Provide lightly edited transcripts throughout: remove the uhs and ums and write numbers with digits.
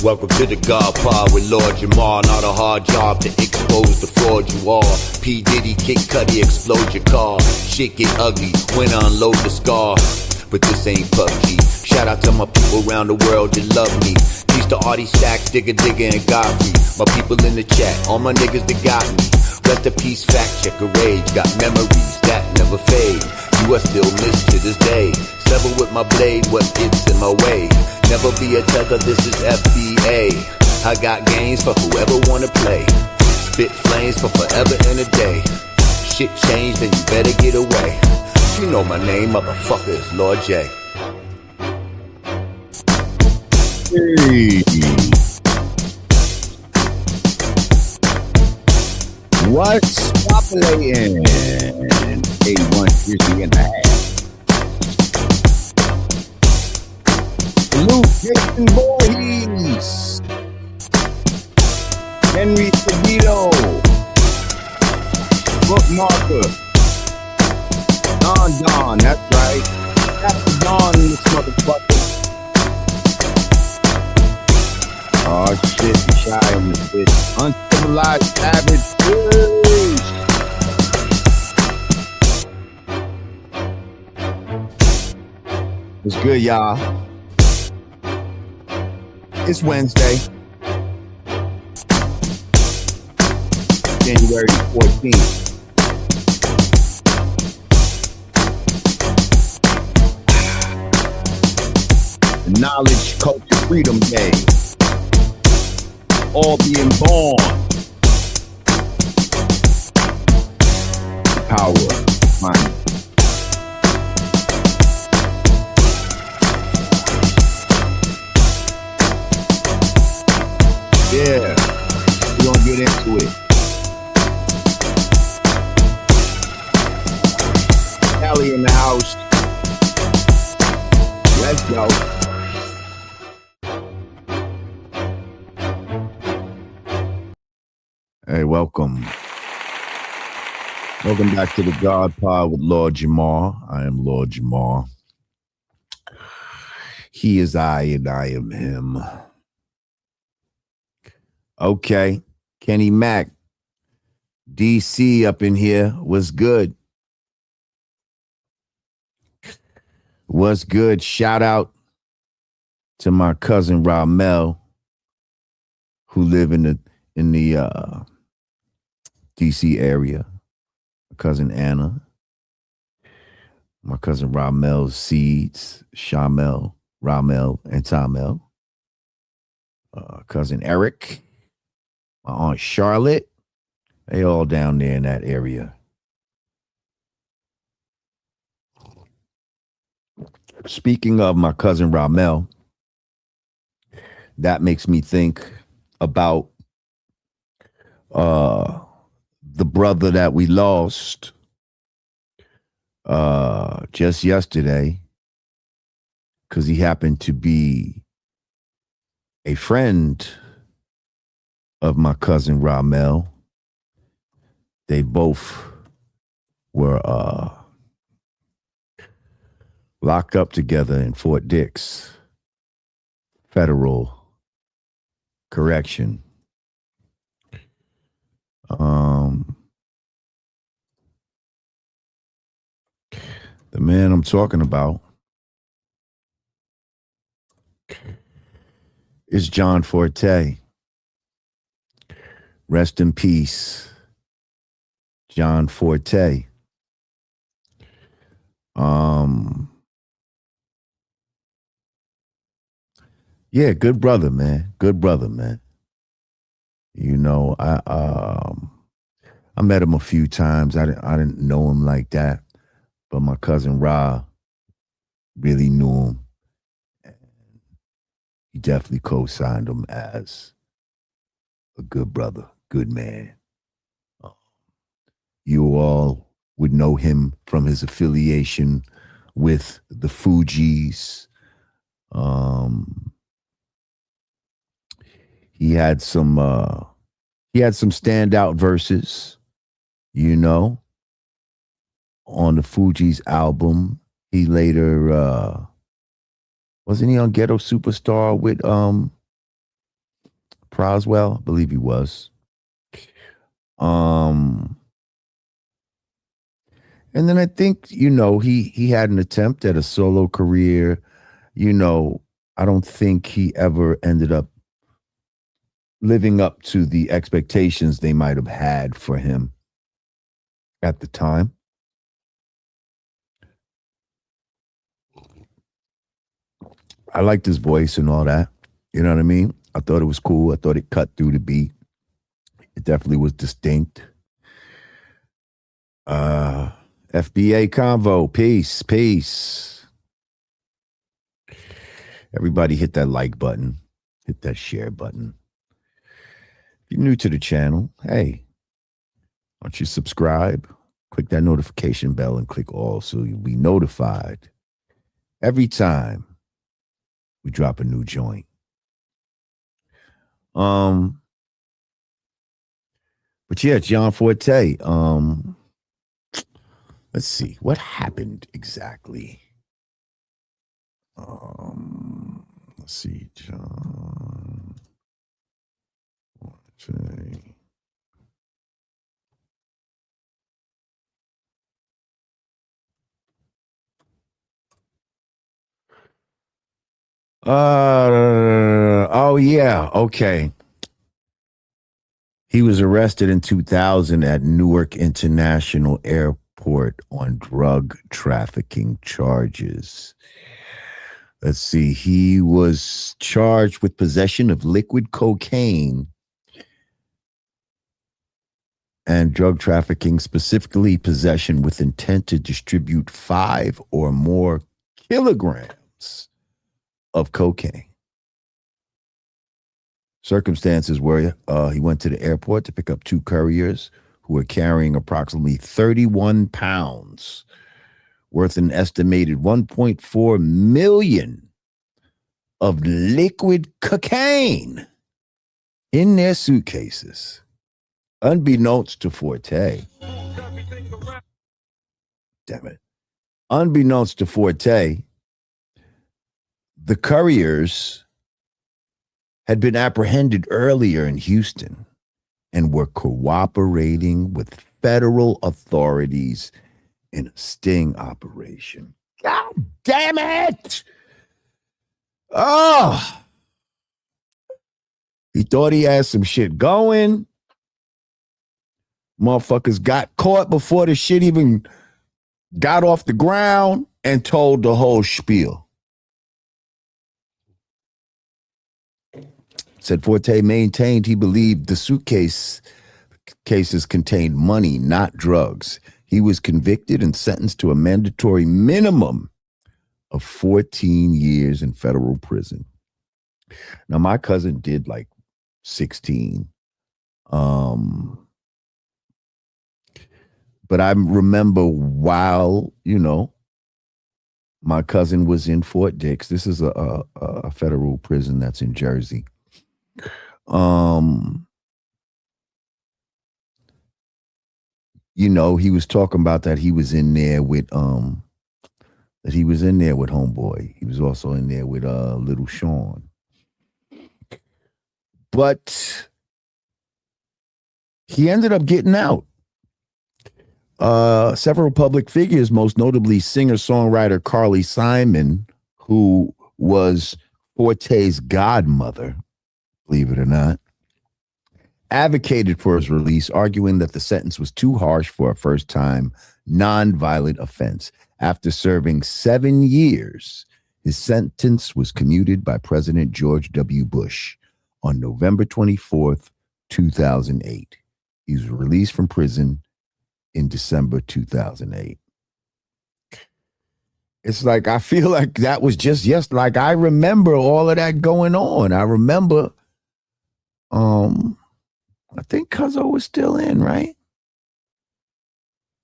Welcome to the God Pod with Lord Jamar. Not a hard job to expose the fraud you are. P. Diddy, Kid Cudi, explode your car. Shit get ugly when I unload the scar. But this ain't PUBG. Shout out to my people around the world that love me. Peace to Artie Stacks, Digger, and Godfrey. My people in the chat, all my niggas that got me. Rest in peace, fact checker rage. Got memories that never fade. You are still missed to this day. Sever with my blade what gets in my way. Never be a tether, this is FBA. I got games for whoever wanna play. Spit flames for forever and a day. Shit changed, then you better get away. You know my name, motherfucker, is Lord J. Hey. What's populating? A1 Grizzly in the half. Luke Jason Voorhees. Henry Sabito. Bookmarker. Don, that's right. After Don in this motherfucker. Oh shit, you shy on this bitch. Uncivilized savage. What's good, y'all? It's Wednesday, January 14th. Knowledge, Culture, Freedom Day. All being born. Power, mind. Yeah, we're gonna get into it. Callie in the house. Let's go. Hey, welcome. Welcome back to the God Pod with Lord Jamar. I am Lord Jamar. He is I and I am him. Okay. Kenny Mack, DC up in here. What's good? What's good? Shout out to my cousin Ramel, who live in the DC area. My cousin Anna, my cousin Ramel's Seeds, Shamel, Ramel, and Tamel. Cousin Eric, my Aunt Charlotte. They all down there in that area. Speaking of my cousin Ramel, that makes me think about the brother that we lost just yesterday, because he happened to be a friend of my cousin Ramel. They both were locked up together in Fort Dix Federal Correction. The man I'm talking about is John Forte. Rest in peace, John Forte. Yeah, good brother, man. Good brother, man. You know, I met him a few times. I didn't know him like that, but my cousin Ra really knew him. He definitely co-signed him as a good brother, good man. You all would know him from his affiliation with the Fugees. He had some standout verses, you know, on the Fugees album. He later wasn't he on Ghetto Superstar with Proswell, I believe he was. And then I think, he had an attempt at a solo career. I don't think he ever ended up living up to the expectations they might have had for him at the time. I liked his voice and all that. You know what I mean? I thought it was cool. I thought it cut through the beat. It definitely was distinct. FBA Convo. Peace. Peace. Everybody hit that like button. Hit that share button. If you're new to the channel, hey, why don't you subscribe? Click that notification bell and click all so you'll be notified every time we drop a new joint. But yeah, John Forte. Let's see what happened exactly. Let's see, John Forte. Oh yeah, okay. He was arrested in 2000 at Newark International Airport on drug trafficking charges. Let's see. He was charged with possession of liquid cocaine and drug trafficking, specifically possession with intent to distribute 5 or more kilograms of cocaine. Circumstances where he went to the airport to pick up 2 couriers who were carrying approximately 31 pounds worth an estimated 1.4 million of liquid cocaine in their suitcases. Unbeknownst to Forte. Damn it. Unbeknownst to Forte, the couriers had been apprehended earlier in Houston and were cooperating with federal authorities in a sting operation. God damn it! Oh! He thought he had some shit going. Motherfuckers got caught before the shit even got off the ground and told the whole spiel. Said Forte maintained he believed the cases contained money, not drugs. He was convicted and sentenced to a mandatory minimum of 14 years in federal prison. Now, my cousin did like 16. But I remember while, my cousin was in Fort Dix. This is a federal prison that's in Jersey. He was talking about that he was in there with homeboy. He was also in there with little Sean. But he ended up getting out. Several public figures, most notably singer-songwriter Carly Simon, who was Forte's godmother, believe it or not, advocated for his release, arguing that the sentence was too harsh for a first-time non-violent offense. After serving 7 years, his sentence was commuted by President George W. Bush on November 24th, 2008. He was released from prison in December 2008. It's like, I feel like that was just like I remember all of that going on. I remember, I think Cuzzo was still in, right?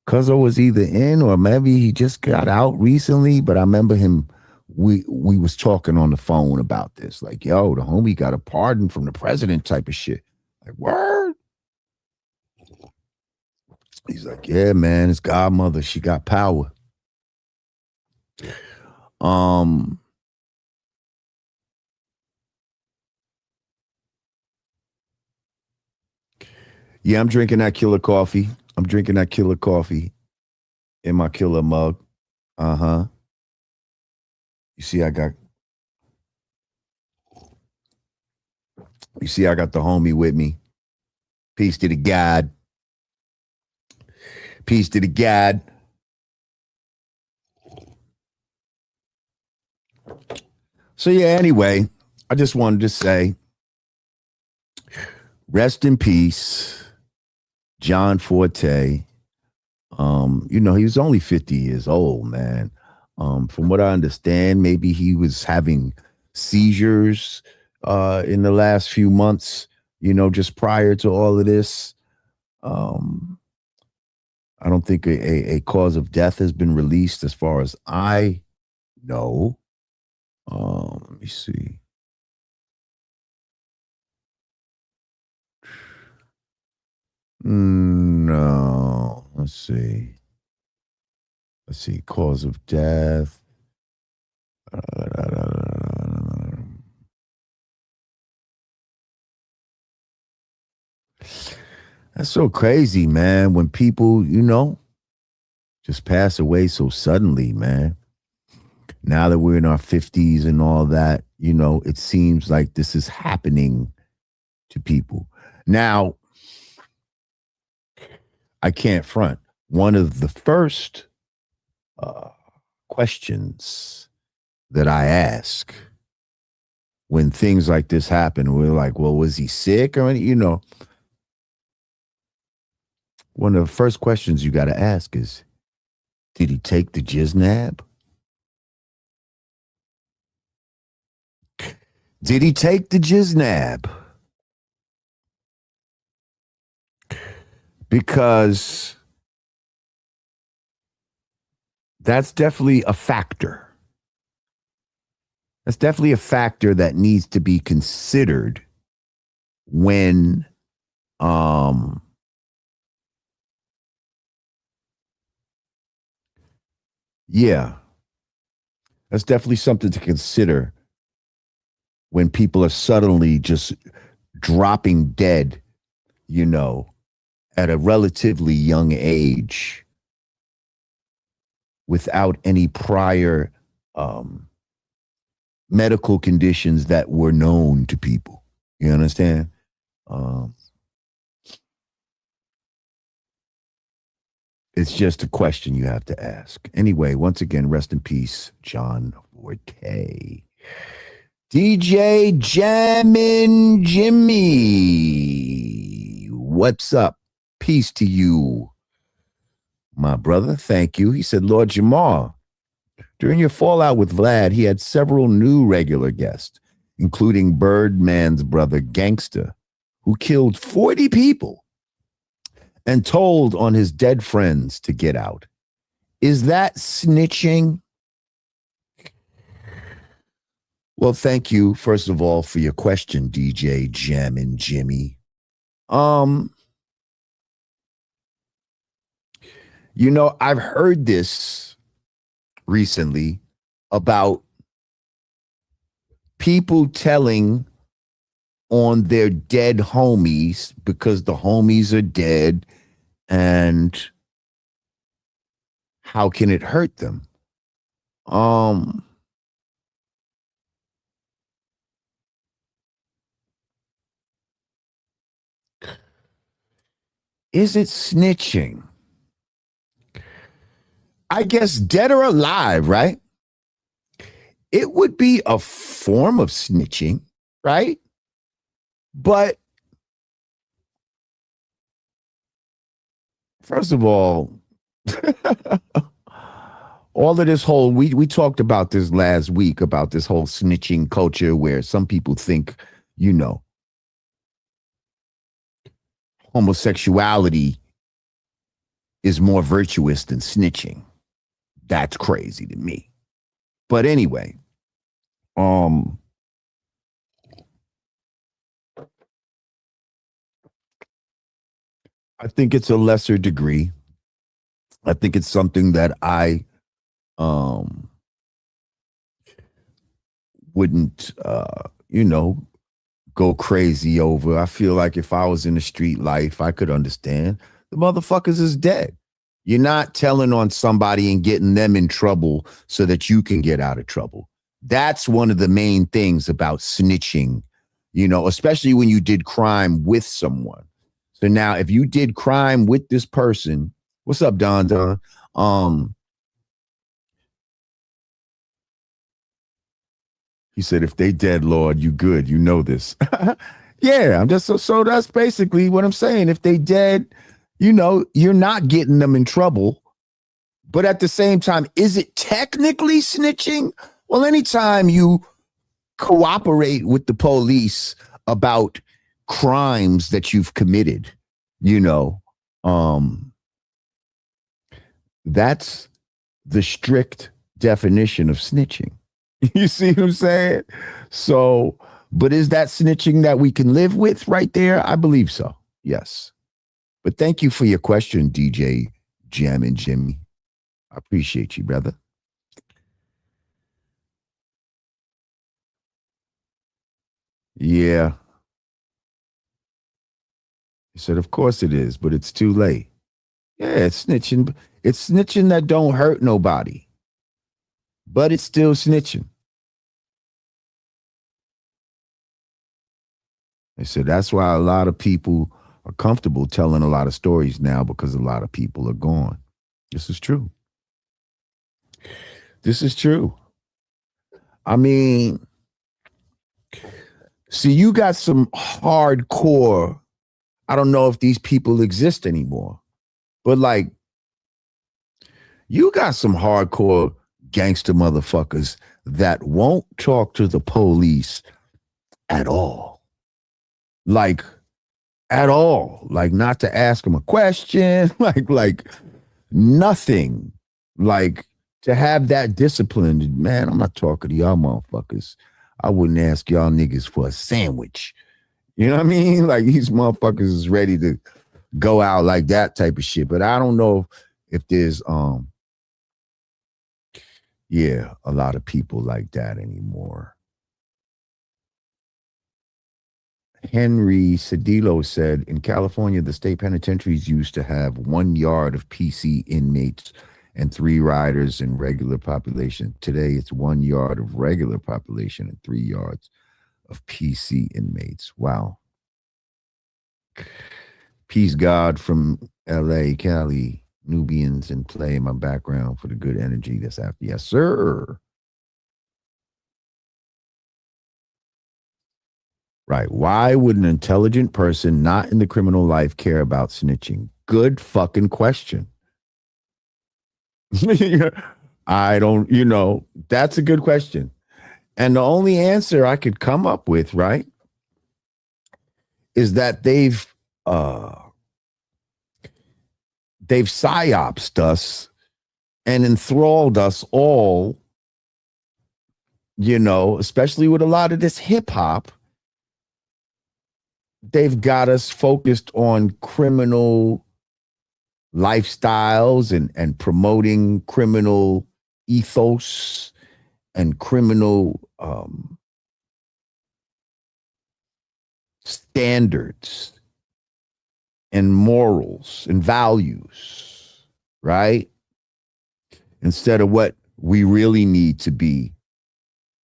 Cuzzo was either in or maybe he just got out recently, but I remember him, we was talking on the phone about this. Like, yo, the homie got a pardon from the president type of shit. Like, word? He's like, yeah, man, his godmother, she got power. Yeah, I'm drinking that killer coffee. I'm drinking that killer coffee in my killer mug. Uh-huh. You see, I got the homie with me. Peace to the God. Peace to the God. So yeah, anyway, I just wanted to say, rest in peace, John Forte. He was only 50 years old, man. From what I understand, maybe he was having seizures in the last few months, just prior to all of this. I don't think a cause of death has been released as far as I know. Let me see. No, let's see. Cause of death. That's so crazy, man. When people, just pass away so suddenly, man. Now that we're in our 50s and all that, it seems like this is happening to people. Now, I can't front. One of the first questions that I ask when things like this happen, we're like, well, was he sick? Or, one of the first questions you got to ask is, did he take the jiznab? Did he take the jiznab? Because that's definitely a factor. That's definitely a factor that needs to be considered when yeah. That's definitely something to consider when people are suddenly just dropping dead, at a relatively young age without any prior medical conditions that were known to people. You understand? It's just a question you have to ask. Anyway, once again, rest in peace, John Forte. DJ Jammin' Jimmy. What's up? Peace to you, my brother. Thank you. He said, Lord Jamar, during your fallout with Vlad, he had several new regular guests, including Birdman's brother, Gangsta, who killed 40 people and told on his dead friends to get out. Is that snitching? Well, thank you, first of all, for your question, DJ Jammin' Jimmy. I've heard this recently about people telling on their dead homies because the homies are dead, and how can it hurt them? Is it snitching? I guess dead or alive, right? It would be a form of snitching, right? But first of all, all of this whole, we talked about this last week, about this whole snitching culture where some people think, homosexuality is more virtuous than snitching. That's crazy to me. But anyway, I think it's a lesser degree. I think it's something that I wouldn't go crazy over. I feel like if I was in the street life, I could understand. The motherfuckers is dead. You're not telling on somebody and getting them in trouble so that you can get out of trouble. That's one of the main things about snitching, especially when you did crime with someone. So now if you did crime with this person, what's up, Don Don? He said, if they dead, Lord, you good. You know this. Yeah, I'm just so that's basically what I'm saying. If they dead, you're not getting them in trouble. But at the same time, is it technically snitching? Well, anytime you cooperate with the police about crimes that you've committed, that's the strict definition of snitching. You see what I'm saying? So, but is that snitching that we can live with right there? I believe so. Yes. But thank you for your question, DJ Jam and Jimmy. I appreciate you, brother. Yeah. He said, of course it is, but it's too late. Yeah, it's snitching. It's snitching that don't hurt nobody, but it's still snitching. They said that's why a lot of people are comfortable telling a lot of stories now because a lot of people are gone. This is true. This is true. I mean, see, you got some hardcore, I don't know if these people exist anymore, but like, you got some hardcore gangster motherfuckers that won't talk to the police at all. Like, at all. Like, not to ask them a question, like nothing. Like, to have that discipline, man, I'm not talking to y'all motherfuckers. I wouldn't ask y'all niggas for a sandwich. You know what I mean? Like, these motherfuckers is ready to go out like that type of shit. But I don't know if there's a lot of people like that anymore. Henry Cedillo said, in California, the state penitentiaries used to have 1 yard of PC inmates and 3 riders in regular population. Today, it's 1 yard of regular population and 3 yards of PC inmates. Wow. Peace, God, from LA, Cali, Nubians in play in my background for the good energy that's after. Yes, sir. Right. Why would an intelligent person not in the criminal life care about snitching? Good fucking question. I don't, that's a good question. And the only answer I could come up with, right, is that they've psyopsed us and enthralled us all, especially with a lot of this hip hop. They've got us focused on criminal lifestyles and promoting criminal ethos and criminal standards and morals and values, right? Instead of what we really need to be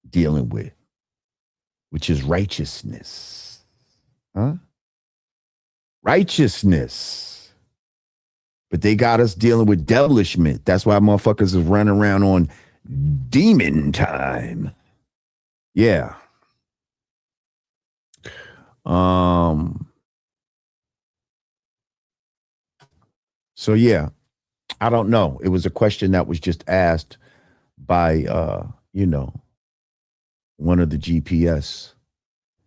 dealing with, which is righteousness. Huh? Righteousness. But they got us dealing with devilishment. That's why motherfuckers is running around on demon time. Yeah. So yeah, I don't know. It was a question that was just asked by one of the GPS.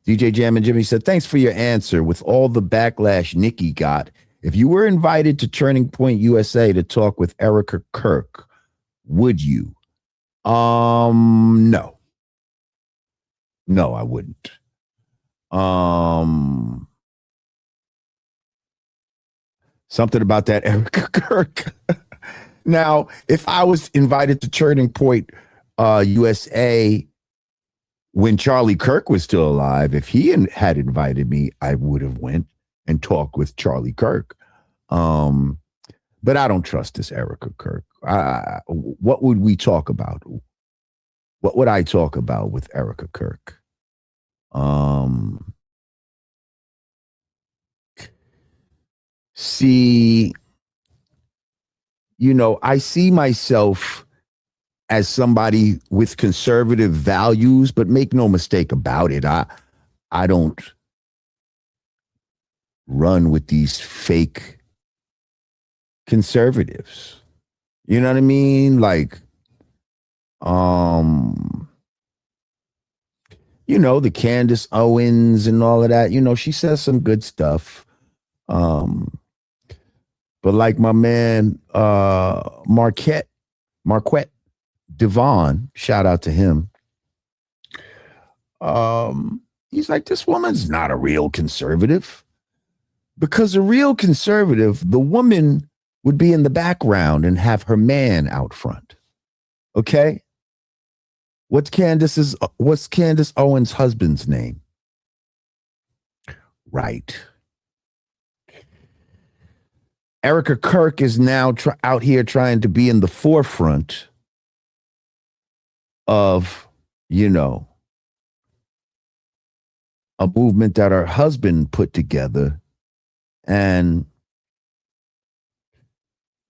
DJ Jam and Jimmy said, thanks for your answer. With all the backlash Nikki got, if you were invited to Turning Point USA to talk with Erica Kirk, would you? No. No, I wouldn't. Something about that Erica Kirk. Now, if I was invited to Turning Point USA, when Charlie Kirk was still alive, if he had invited me, I would have went and talked with Charlie Kirk. But I don't trust this Erica Kirk. What would we talk about? What would I talk about with Erica Kirk? See, I see myself as somebody with conservative values, but make no mistake about it, I don't run with these fake conservatives. You know what I mean? Like, the Candace Owens and all of that, she says some good stuff. But like my man, Marquette Devon, shout out to him. He's like, this woman's not a real conservative. Because a real conservative, the woman would be in the background and have her man out front. Okay? What's Candace Owens' husband's name? Right. Erica Kirk is now out here trying to be in the forefront of, a movement that her husband put together. And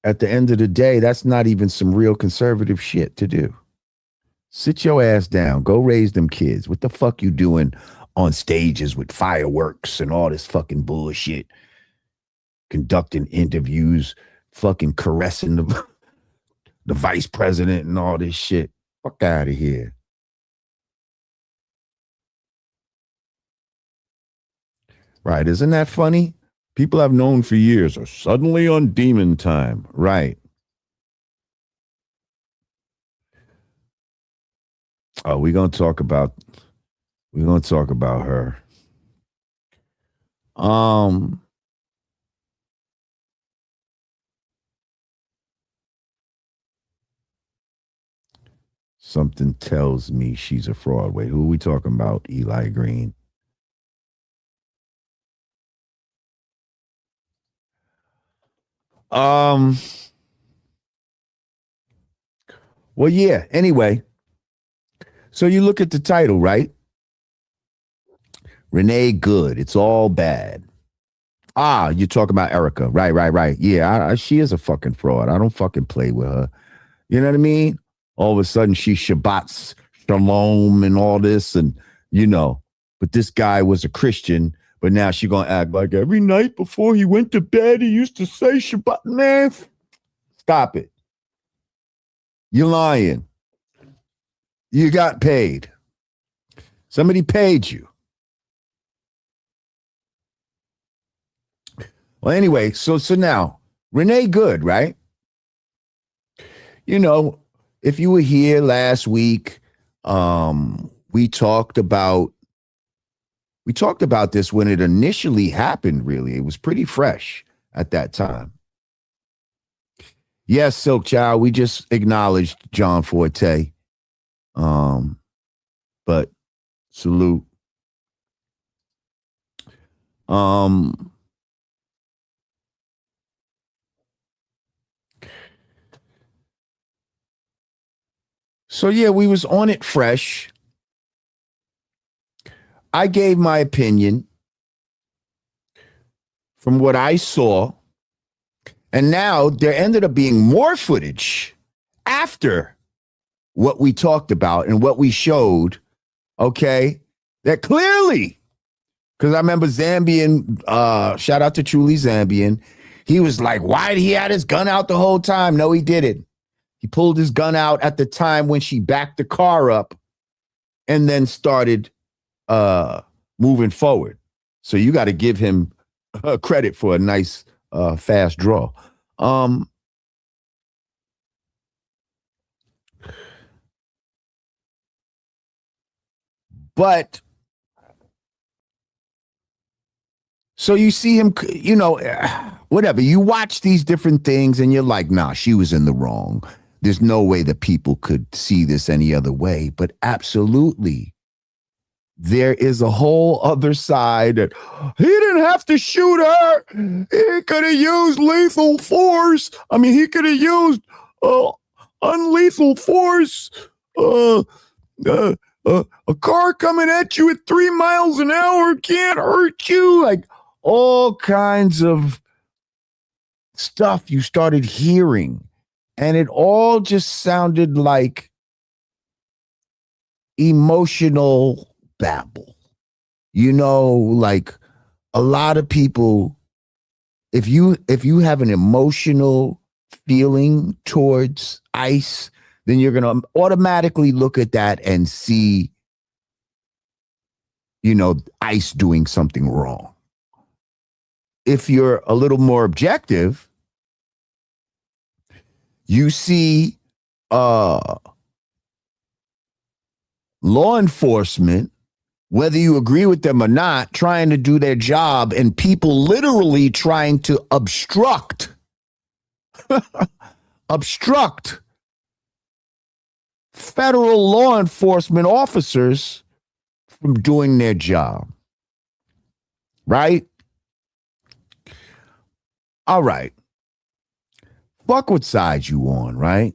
at the end of the day, that's not even some real conservative shit to do. Sit your ass down. Go raise them kids. What the fuck you doing on stages with fireworks and all this fucking bullshit? Conducting interviews, fucking caressing the vice president and all this shit. Fuck out of here. Right, isn't that funny? People I've known for years are suddenly on demon time. Right. Oh, we're gonna talk about her. Something tells me she's a fraud. Wait, who are we talking about? Eli Green. Well, yeah, anyway. So you look at the title, right? Renee good. It's all bad. You're talking about Erica. Right. Yeah, she is a fucking fraud. I don't fucking play with her. You know what I mean? All of a sudden she Shabbat's shalom and all this and, but this guy was a Christian, but now she going to act like every night before he went to bed, he used to say Shabbat. Man, stop it. You're lying. You got paid. Somebody paid you. Well, anyway, so now, Renee Good, right? If you were here last week, we talked about this when it initially happened, really. It was pretty fresh at that time. Yes, Silk Child, we just acknowledged John Forte. But salute. So yeah, we was on it fresh. I gave my opinion from what I saw. And now there ended up being more footage after what we talked about and what we showed, okay, that clearly, because I remember Zambian, shout out to Truly Zambian, he was like, why did he have his gun out the whole time? No, he didn't. He pulled his gun out at the time when she backed the car up and then started moving forward. So you got to give him credit for a nice fast draw. But so you see him, whatever. You watch these different things and you're like, nah, she was in the wrong. There's no way that people could see this any other way. But absolutely, there is a whole other side that he didn't have to shoot her. He could have used lethal force. I mean, he could have used unlethal force. A car coming at you at 3 miles an hour can't hurt you. Like all kinds of stuff you started hearing. And it all just sounded like emotional babble. You know, like a lot of people, if you have an emotional feeling towards ICE, then you're going to automatically look at that and see, you know, ICE doing something wrong. If you're a little more objective, you see law enforcement, whether you agree with them or not, trying to do their job, and people literally trying to obstruct federal law enforcement officers from doing their job. Right? All right. Fuck what side you on, right?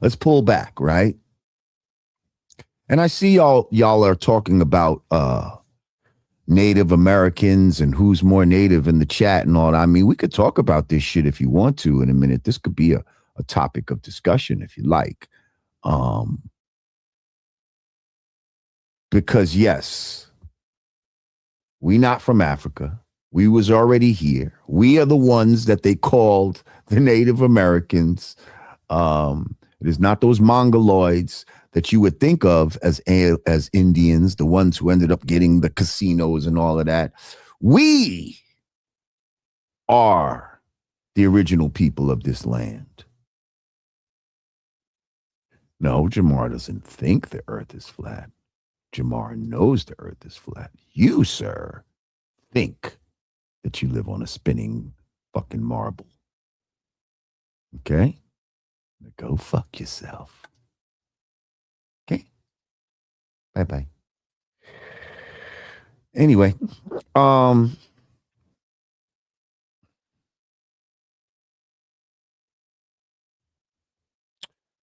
Let's pull back, right? And I see y'all are talking about Native Americans and who's more Native in the chat and all that. I mean, we could talk about this shit if you want to in a minute. This could be a topic of discussion if you like. Because yes, we not from Africa. We was already here. We are the ones that they called the Native Americans. It is not those mongoloids that you would think of as Indians, the ones who ended up getting the casinos and all of that. We are the original people of this land. No, Jamar doesn't think the earth is flat. Jamar knows the earth is flat. You, sir, think that you live on a spinning fucking marble. Okay? Go fuck yourself. Okay? Bye-bye. Anyway,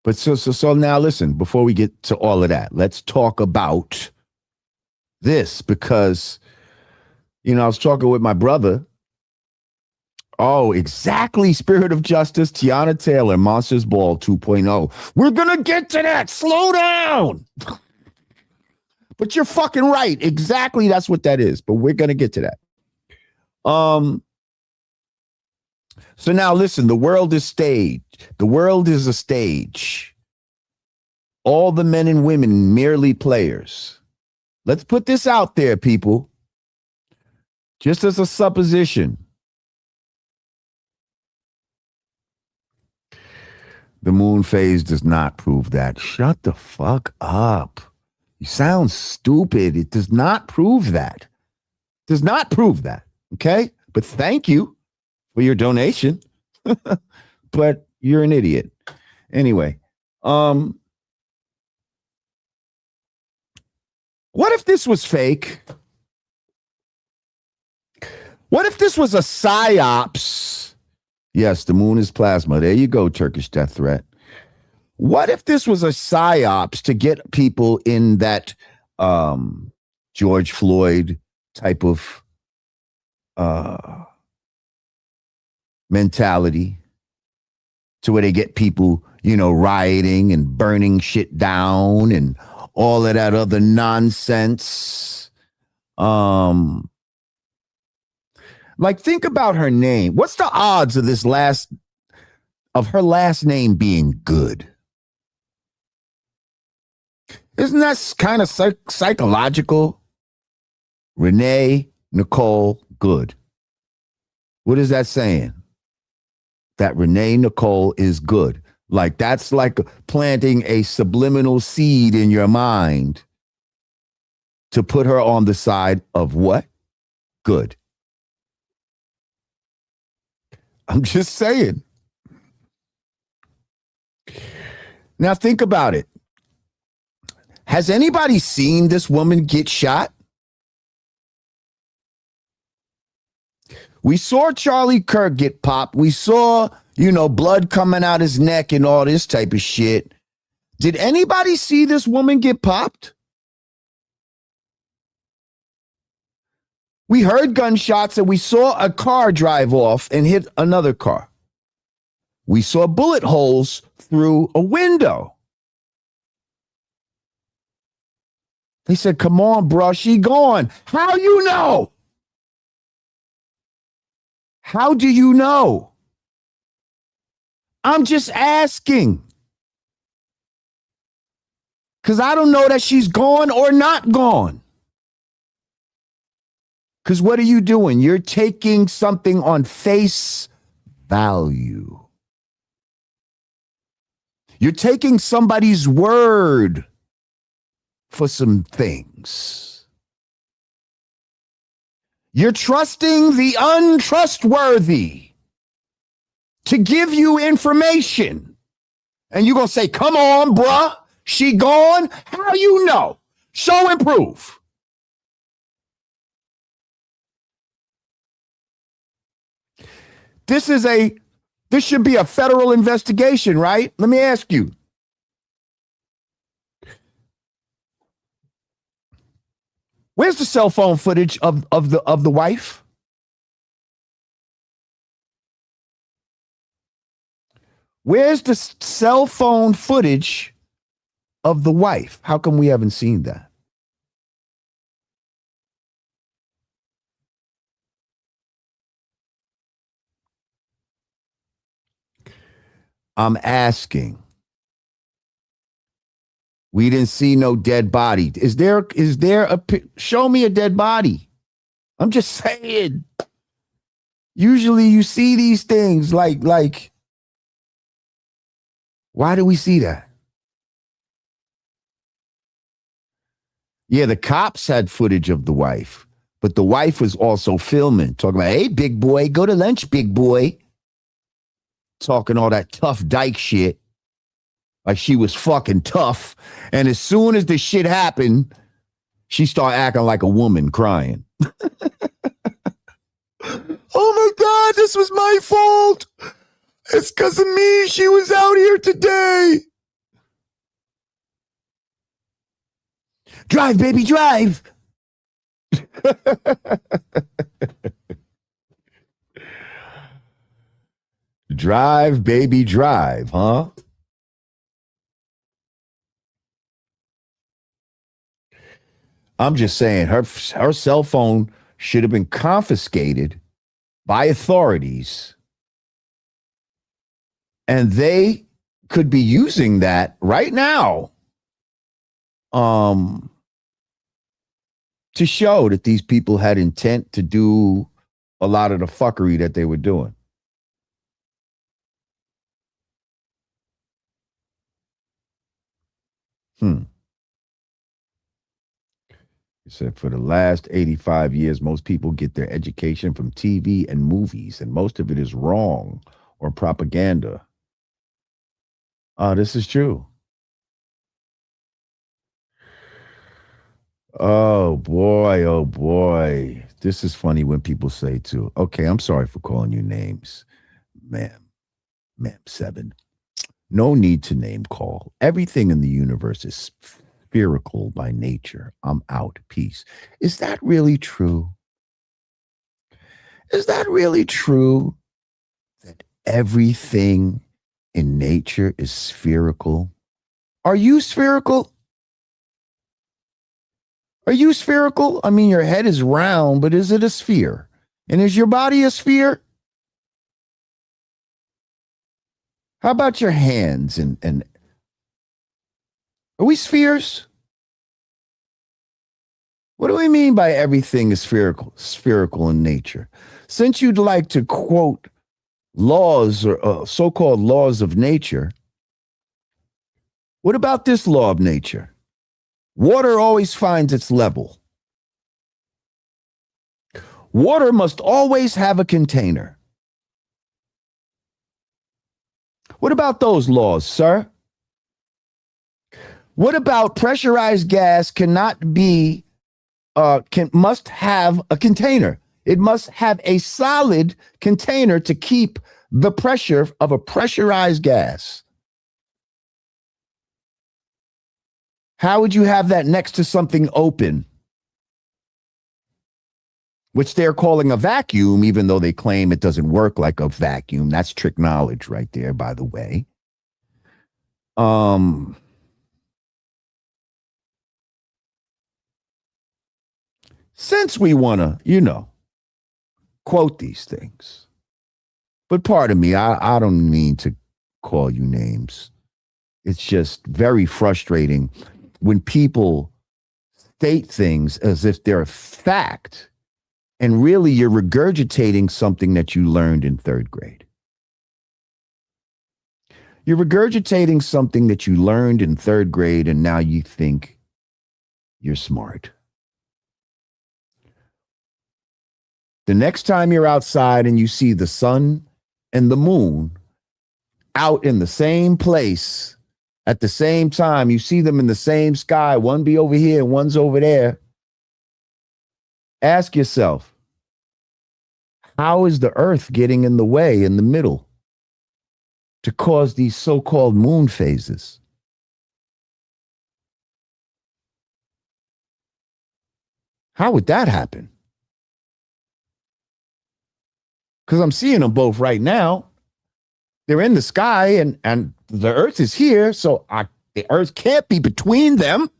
but so now listen, before we get to all of that, let's talk about this because, you know, I was talking with my brother. Oh, exactly. Spirit of Justice, Teyana Taylor, Monsters Ball 2.0. We're going to get to that. Slow down. But you're fucking right. Exactly. That's what that is. But we're going to get to that. So now listen, the world is staged. The world is a stage. All the men and women merely players. Let's put this out there, people. Just as a supposition. The moon phase does not prove that. Shut the fuck up. You sound stupid. It does not prove that. It does not prove that. Okay? But thank you for your donation. But you're an idiot. Anyway, what if this was fake? What if this was a psyops? Yes, the moon is plasma. There you go, Turkish death threat. What if this was a psyops to get people in that George Floyd type of mentality to where they get people, you know, rioting and burning shit down and all of that other nonsense? Like, think about her name. What's the odds of her last name being Good? Isn't that kind of psychological? Renee Nicole Good. What is that saying? That Renee Nicole is good. Like, that's like planting a subliminal seed in your mind to put her on the side of what? Good. I'm just saying. Now think about it. Has anybody seen this woman get shot? We saw Charlie Kirk get popped. We saw, blood coming out his neck and all this type of shit. Did anybody see this woman get popped? We heard gunshots and we saw a car drive off and hit another car. We saw bullet holes through a window. They said, come on, bro, she gone. How you know? How do you know? I'm just asking. Because I don't know that she's gone or not gone. Because what are you doing? You're taking something on face value. You're taking somebody's word for some things. You're trusting the untrustworthy to give you information. And you're going to say, come on, bruh, she gone? How you know? Show and prove. This should be a federal investigation, right? Let me ask you. Where's the cell phone footage of the wife? Where's the cell phone footage of the wife? How come we haven't seen that? I'm asking. We didn't see no dead body. Is there show me a dead body? I'm just saying. Usually you see these things like why do we see that? Yeah, the cops had footage of the wife, but the wife was also filming, talking about, hey, big boy, go to lunch, big boy. Talking all that tough dyke shit. Like she was fucking tough. And as soon as the shit happened, she started acting like a woman crying. Oh my God, this was my fault. It's because of me. She was out here today. Drive, baby, drive. Drive, baby, drive, huh? I'm just saying her cell phone should have been confiscated by authorities, and they could be using that right now to show that these people had intent to do a lot of the fuckery that they were doing. He said, for the last 85 years, most people get their education from TV and movies, and most of it is wrong or propaganda. This is true. Oh, boy. Oh, boy. This is funny when people say, too, okay, I'm sorry for calling you names, ma'am 7. No need to name call. Everything in the universe is spherical by nature. I'm out. Peace. Is that really true? Is that really true that everything in nature is spherical? Are you spherical? Are you spherical? I mean, your head is round, but is it a sphere? And is your body a sphere? How about your hands and are we spheres? What do we mean by everything is spherical in nature? Since you'd like to quote laws or so-called laws of nature, what about this law of nature? Water always finds its level. Water must always have a container. What about those laws, sir? What about pressurized gas must have a container? It must have a solid container to keep the pressure of a pressurized gas. How would you have that next to something open, which they're calling a vacuum, even though they claim it doesn't work like a vacuum? That's trick knowledge right there, by the way. Since we want to, quote these things, but pardon me, I don't mean to call you names. It's just very frustrating when people state things as if they're a fact, and really you're regurgitating something that you learned in third grade. You're regurgitating something that you learned in third grade, and now you think you're smart. The next time you're outside and you see the sun and the moon out in the same place at the same time, you see them in the same sky, one be over here and one's over there. Ask yourself, how is the earth getting in the way in the middle to cause these so-called moon phases? How would that happen? Because I'm seeing them both right now. They're in the sky and the earth is here, so the earth can't be between them.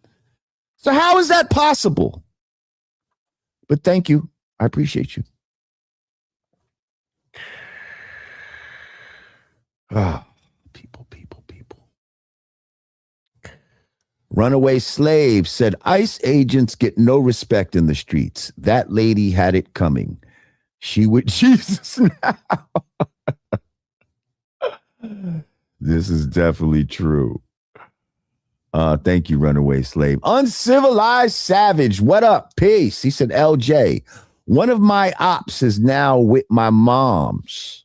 So how is that possible? But thank you. I appreciate you. People. Runaway slave said ICE agents get no respect in the streets. That lady had it coming. She with Jesus now. This is definitely true. Thank you, runaway slave. Uncivilized savage. What up? Peace. He said, LJ, one of my ops is now with my mom's.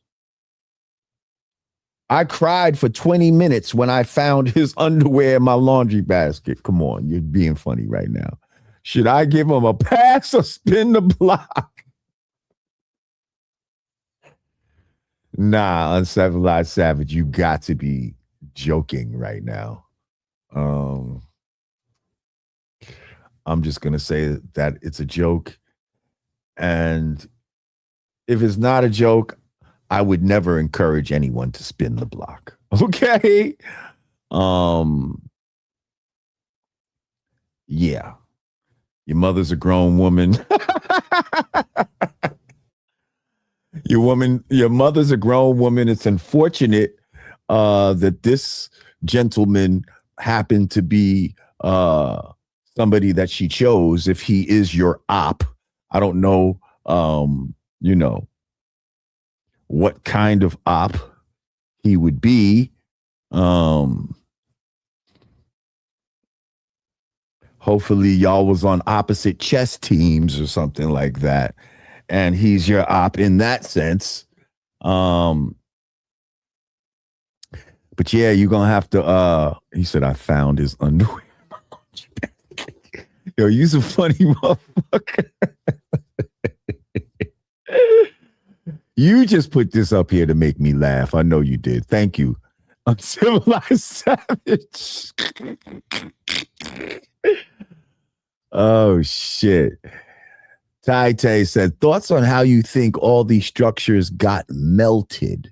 I cried for 20 minutes when I found his underwear in my laundry basket. Come on, you're being funny right now. Should I give him a pass or spin the block? Nah, uncivilized savage, you got to be joking right now. I'm just going to say that it's a joke. And if it's not a joke, I would never encourage anyone to spin the block. Okay? Yeah. Your mother's a grown woman. Your mother's a grown woman. It's unfortunate that this gentleman happened to be somebody that she chose. If he is your op, I don't know, what kind of op he would be. Hopefully y'all was on opposite chess teams or something like that. And he's your op in that sense. But yeah, you're going to have to, he said, I found his underwear. Yo, you's a funny motherfucker. You just put this up here to make me laugh. I know you did. Thank you. Uncivilized savage. Oh, shit. Tai Tai said, thoughts on how you think all these structures got melted?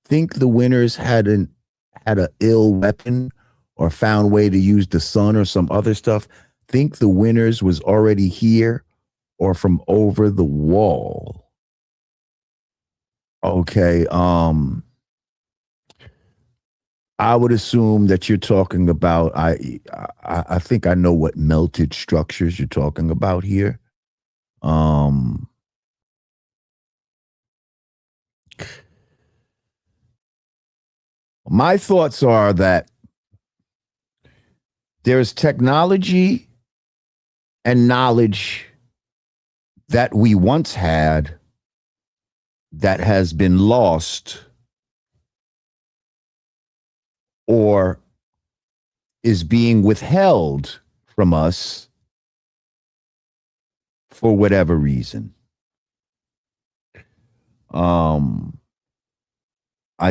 Think the winners had an ill weapon or found way to use the sun or some other stuff? Think the winners was already here or from over the wall? Okay, I would assume that you're talking about, I think I know what melted structures you're talking about here. My thoughts are that there's technology and knowledge that we once had that has been lost or is being withheld from us for whatever reason. I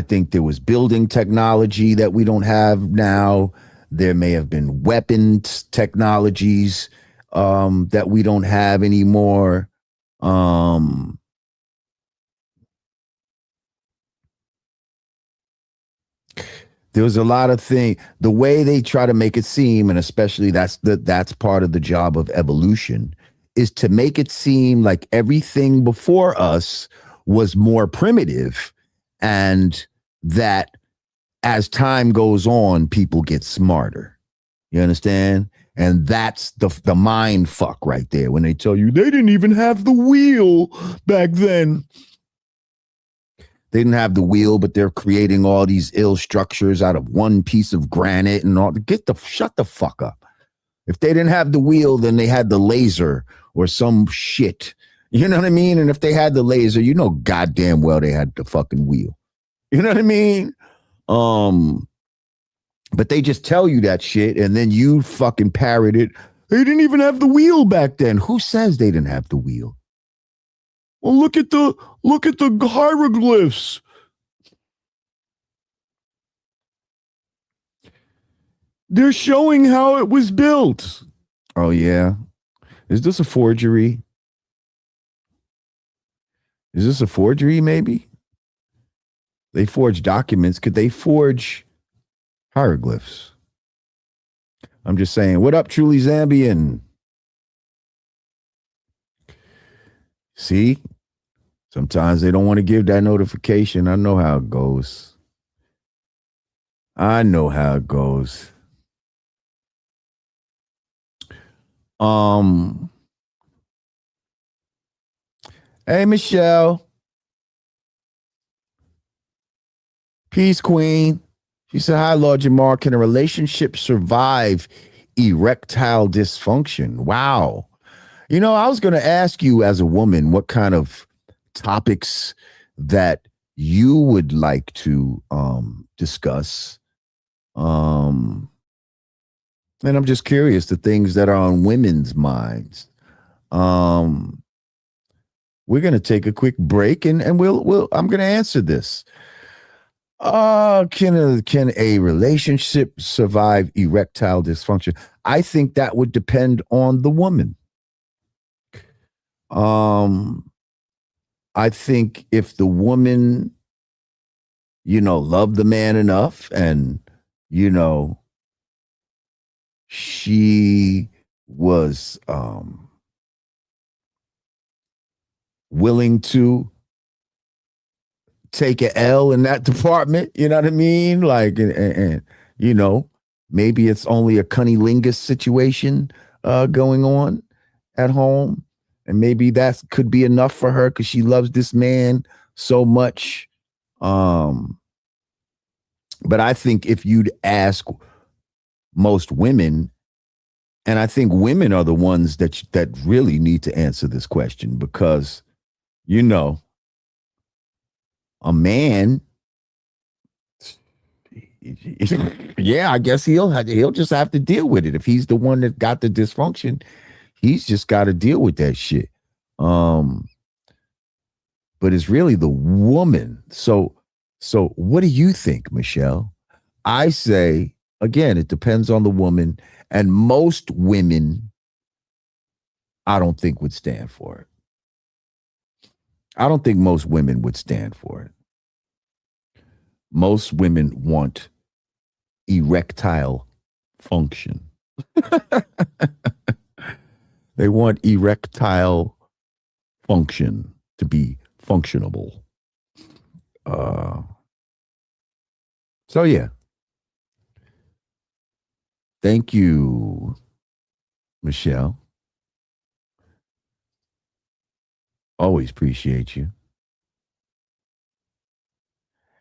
think there was building technology that we don't have now. There may have been weapons technologies that we don't have anymore. There was a lot of things. The way they try to make it seem, and especially that's part of the job of evolution, is to make it seem like everything before us was more primitive, and that as time goes on, people get smarter. You understand? And that's the mind fuck right there when they tell you they didn't even have the wheel back then. They didn't have the wheel, but they're creating all these ill structures out of one piece of granite and all. Shut the fuck up. If they didn't have the wheel, then they had the laser or some shit. You know what I mean? And if they had the laser, you know goddamn well they had the fucking wheel. You know what I mean? But they just tell you that shit and then you fucking parrot it. They didn't even have the wheel back then. Who says they didn't have the wheel? Well, look at the hieroglyphs. They're showing how it was built. Oh, yeah. Is this a forgery? Is this a forgery, maybe? They forge documents. Could they forge hieroglyphs? I'm just saying, what up, Truly Zambian? See? Sometimes they don't want to give that notification. I know how it goes. Hey, Michelle. Peace, Queen. She said, hi, Lord Jamar. Can a relationship survive erectile dysfunction? Wow. You know, I was going to ask you as a woman what kind of topics that you would like to discuss. And I'm just curious, the things that are on women's minds. We're going to take a quick break and I'm going to answer this. Can a relationship survive erectile dysfunction? I think that would depend on the woman. I think if the woman, loved the man enough and, she was willing to take an L in that department, you know what I mean? Like, and maybe it's only a cunnilingus situation going on at home. And maybe that could be enough for her because she loves this man so much. But I think if you'd ask most women, and I think women are the ones that really need to answer this question because, a man, yeah, I guess he'll just have to deal with it. If he's the one that got the dysfunction, he's just got to deal with that shit. But it's really the woman. So what do you think, Michelle? I say, again, it depends on the woman. And most women, I don't think would stand for it. I don't think most women would stand for it. Most women want erectile function. They want erectile function to be functionable. So, yeah. Thank you, Michelle. Always appreciate you.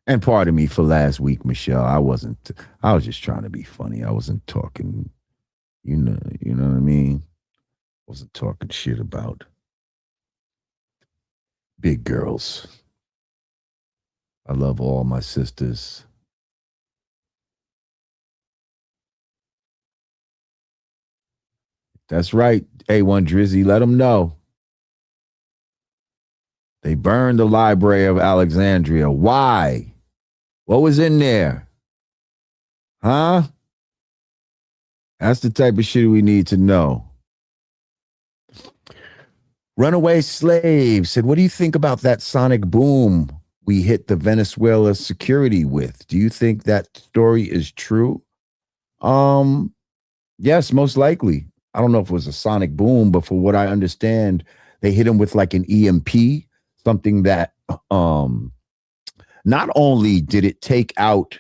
And pardon me for last week, Michelle. I was just trying to be funny. I wasn't talking, you know what I mean? I wasn't talking shit about big girls. I love all my sisters. That's right. A1 Drizzy, let them know. They burned the Library of Alexandria. Why? What was in there? Huh? That's the type of shit we need to know. Runaway Slave said, what do you think about that sonic boom we hit the Venezuela security with? Do you think that story is true? Yes, most likely. I don't know if it was a sonic boom, but for what I understand, they hit him with like an EMP, something that not only did it take out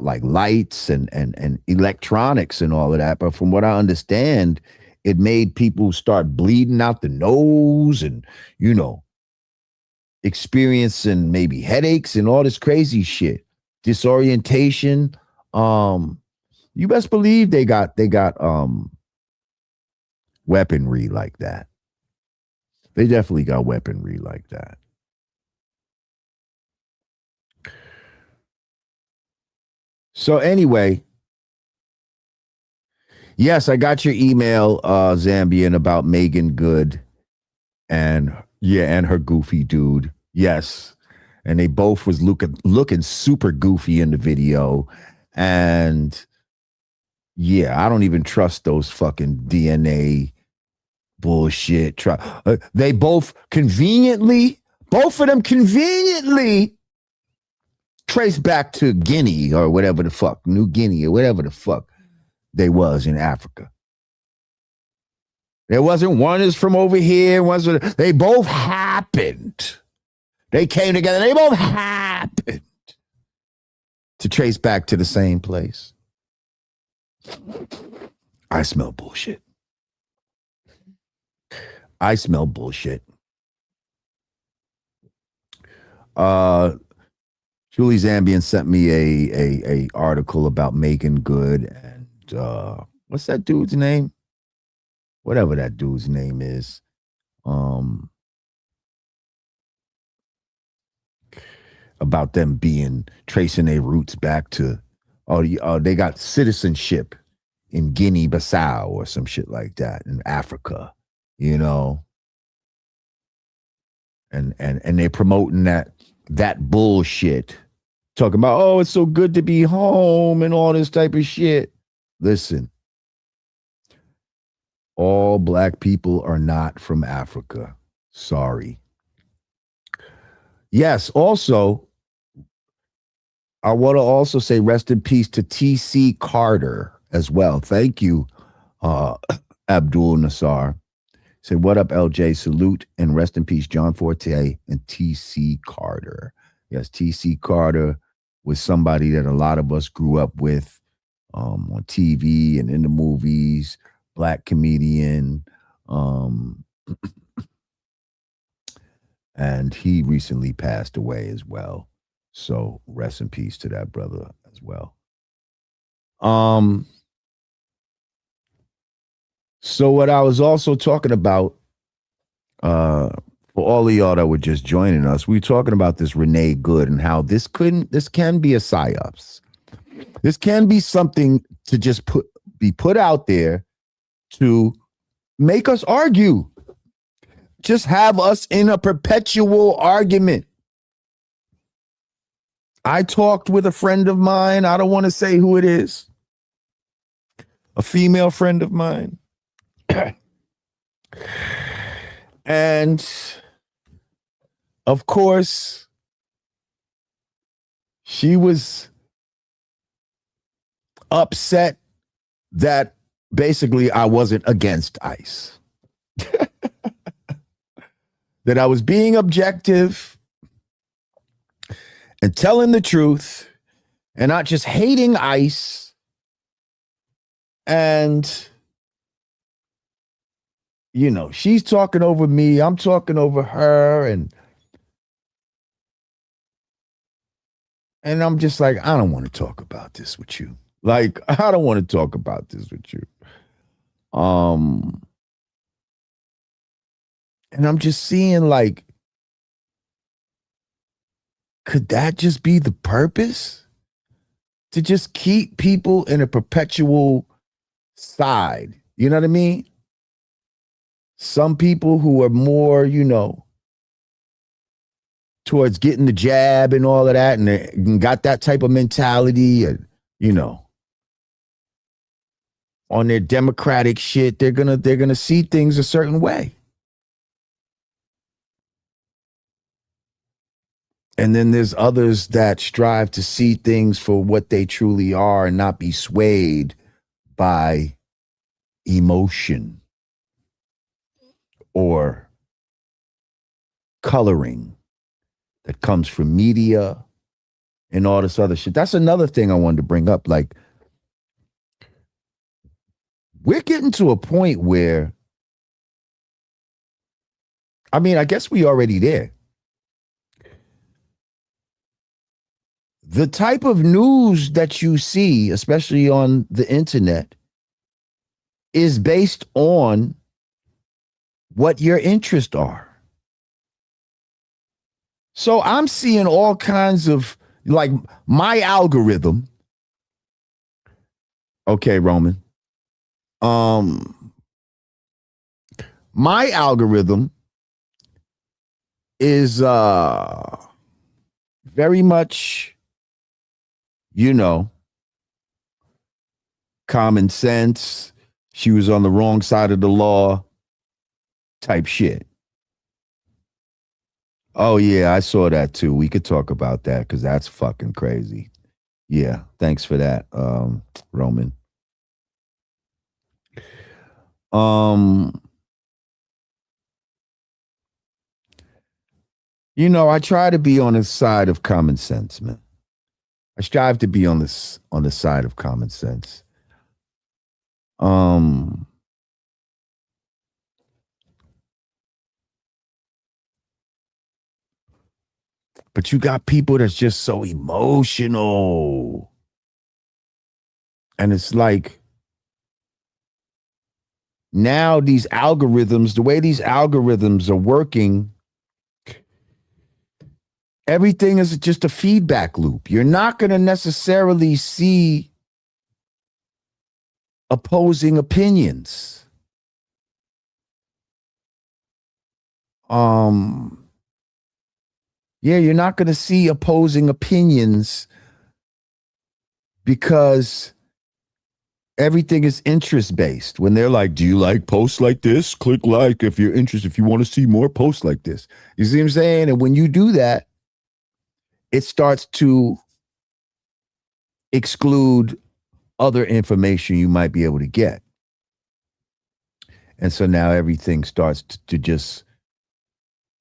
like lights and electronics and all of that, but from what I understand, it made people start bleeding out the nose and, you know, experiencing maybe headaches and all this crazy shit, disorientation. You best believe they got weaponry like that. They definitely got weaponry like that. So anyway, yes, I got your email, Zambian, about Megan Good and her goofy dude. Yes. And they both was looking super goofy in the video. And yeah, I don't even trust those fucking DNA bullshit. They both of them conveniently trace back to Guinea or whatever the fuck, New Guinea or whatever the fuck they was in Africa. There wasn't one is from over here. They both happened. They came together. They both happened to trace back to the same place. I smell bullshit. Julie Zambian sent me a article about Megan Good and what's that dude's name? Whatever that dude's name is. About them tracing their roots back to they got citizenship in Guinea-Bissau or some shit like that in Africa, you know. And they're promoting that bullshit. Talking about, oh, it's so good to be home and all this type of shit. Listen, all black people are not from Africa. Sorry. Yes, also, I want to also say rest in peace to T.C. Carter as well. Thank you, Abdul Nassar. Said, what up, LJ? Salute and rest in peace, John Forte and T.C. Carter. Yes, T.C. Carter was somebody that a lot of us grew up with on TV and in the movies, black comedian. And he recently passed away as well. So rest in peace to that brother as well. So what I was also talking about, for all of y'all that were just joining us, we were talking about this Renee Good and how this can be a psyops. This can be something to just be put out there to make us argue. Just have us in a perpetual argument. I talked with a friend of mine. I don't want to say who it is. A female friend of mine. And of course, she was upset that basically I wasn't against ICE. That I was being objective and telling the truth and not just hating ICE. And, you know, she's talking over me. I'm talking over her. And I'm just like, I don't want to talk about this with you. Like, I don't want to talk about this with you. And I'm just seeing, like, could that just be the purpose? to just keep people in a perpetual side. You know what I mean? Some people who are more, towards getting the jab and all of that, and they got that type of mentality, and on their democratic shit, they're gonna see things a certain way. And then there's others that strive to see things for what they truly are and not be swayed by emotion or coloring that comes from media and all this other shit. That's another thing I wanted to bring up. Like, we're getting to a point where, I mean, I guess we already there. The type of news that you see, especially on the internet, is based on what your interests are. So I'm seeing all kinds of, like, my algorithm. Okay, Roman. My algorithm is very much, common sense. She was on the wrong side of the law type shit. Oh, yeah, I saw that too. We could talk about that because that's fucking crazy. Yeah, thanks for that, Roman. I try to be on the side of common sense, man. I strive to be on the side of common sense. But you got people that's just so emotional. And it's like, now these algorithms, the way these algorithms are working, everything is just a feedback loop. You're not going to necessarily see opposing opinions. Yeah, you're not going to see opposing opinions because everything is interest-based. When they're like, do you like posts like this? Click like if you're interested, if you want to see more posts like this. You see what I'm saying? And when you do that, it starts to exclude other information you might be able to get. And so now everything starts to just,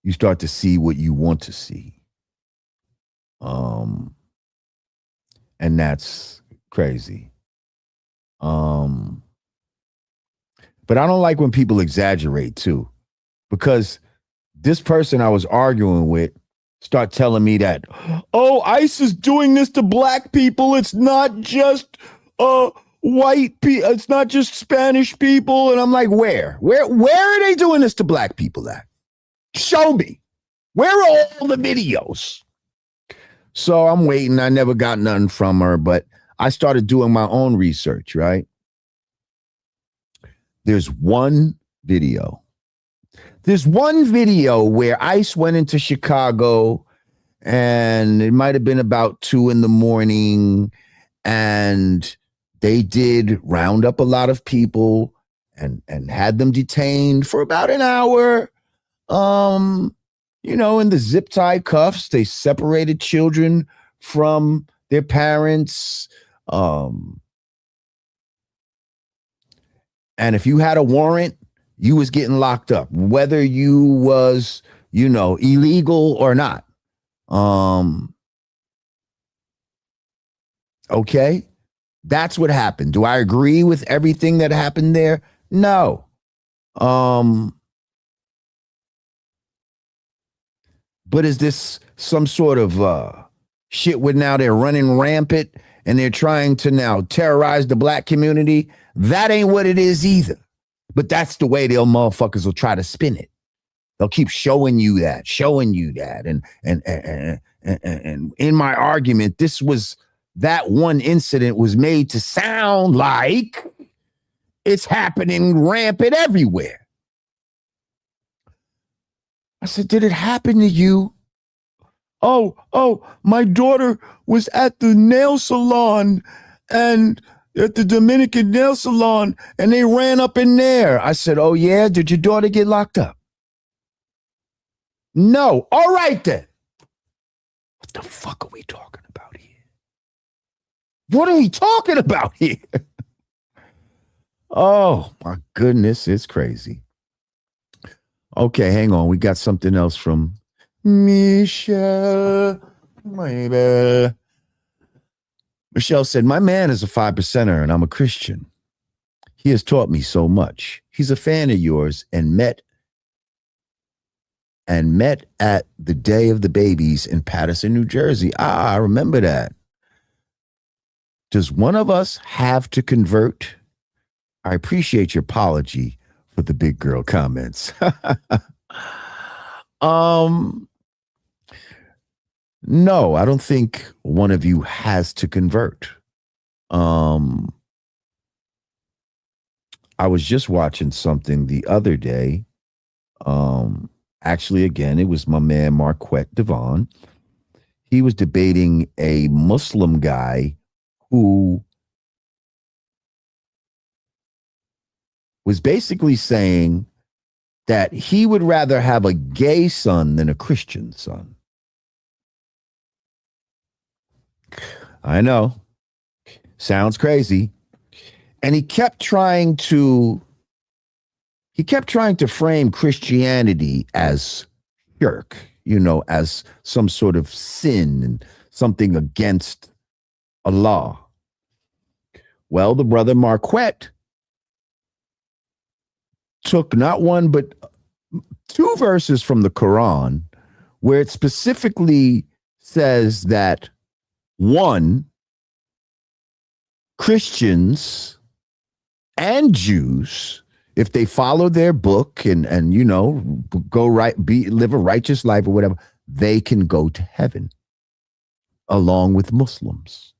you start to see what you want to see. And that's crazy. But I don't like when people exaggerate too, because this person I was arguing with start telling me that, oh, ICE is doing this to black people. It's not just white people. It's not just Spanish people. And I'm like, where are they doing this to black people at? Show me. Where are all the videos? So I'm waiting. I never got nothing from her, but I started doing my own research, right? There's one video. There's one video where ICE went into Chicago, and it might have been about 2 a.m, and they did round up a lot of people and had them detained for about an hour. In the zip tie cuffs, they separated children from their parents. And if you had a warrant, you was getting locked up, whether you was, illegal or not. Okay. That's what happened. Do I agree with everything that happened there? No. But is this some sort of shit where now they're running rampant and they're trying to now terrorize the black community? That ain't what it is either. But that's the way they'll motherfuckers will try to spin it. They'll keep showing you that. And in my argument, this was that one incident was made to sound like it's happening rampant everywhere. I said, did it happen to you? Oh, my daughter was at the nail salon and at the Dominican nail salon and they ran up in there. I said, oh yeah, did your daughter get locked up? No. All right then. What the fuck are we talking about here? What are we talking about here? Oh my goodness, it's crazy. Okay, hang on. We got something else from Michelle. Maybe. Michelle said, my man is a 5%er and I'm a Christian. He has taught me so much. He's a fan of yours and met at the Day of the Babies in Paterson, New Jersey. I remember that. Does one of us have to convert? I appreciate your apology for the big girl comments. No, I don't think one of you has to convert. I was just watching something the other day. Actually, again, it was my man Marquette Devon. He was debating a Muslim guy who was basically saying that he would rather have a gay son than a Christian son. I know. Sounds crazy. And he kept trying to frame Christianity as shirk, as some sort of sin and something against Allah. Well, the brother Marquette took not one but two verses from the Quran where it specifically says that, one, Christians and Jews, if they follow their book and go right, live a righteous life or whatever, they can go to heaven along with Muslims.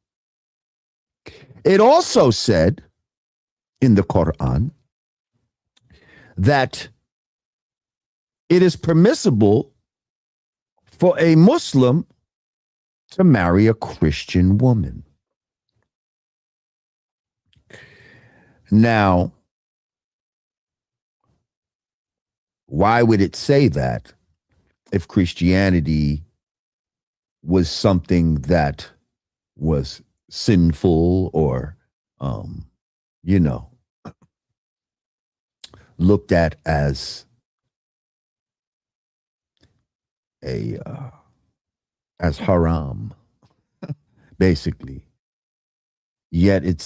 It also said in the Quran that it is permissible for a Muslim to marry a Christian woman. Now, why would it say that if Christianity was something that was sinful or, looked at as as haram, basically. Yet it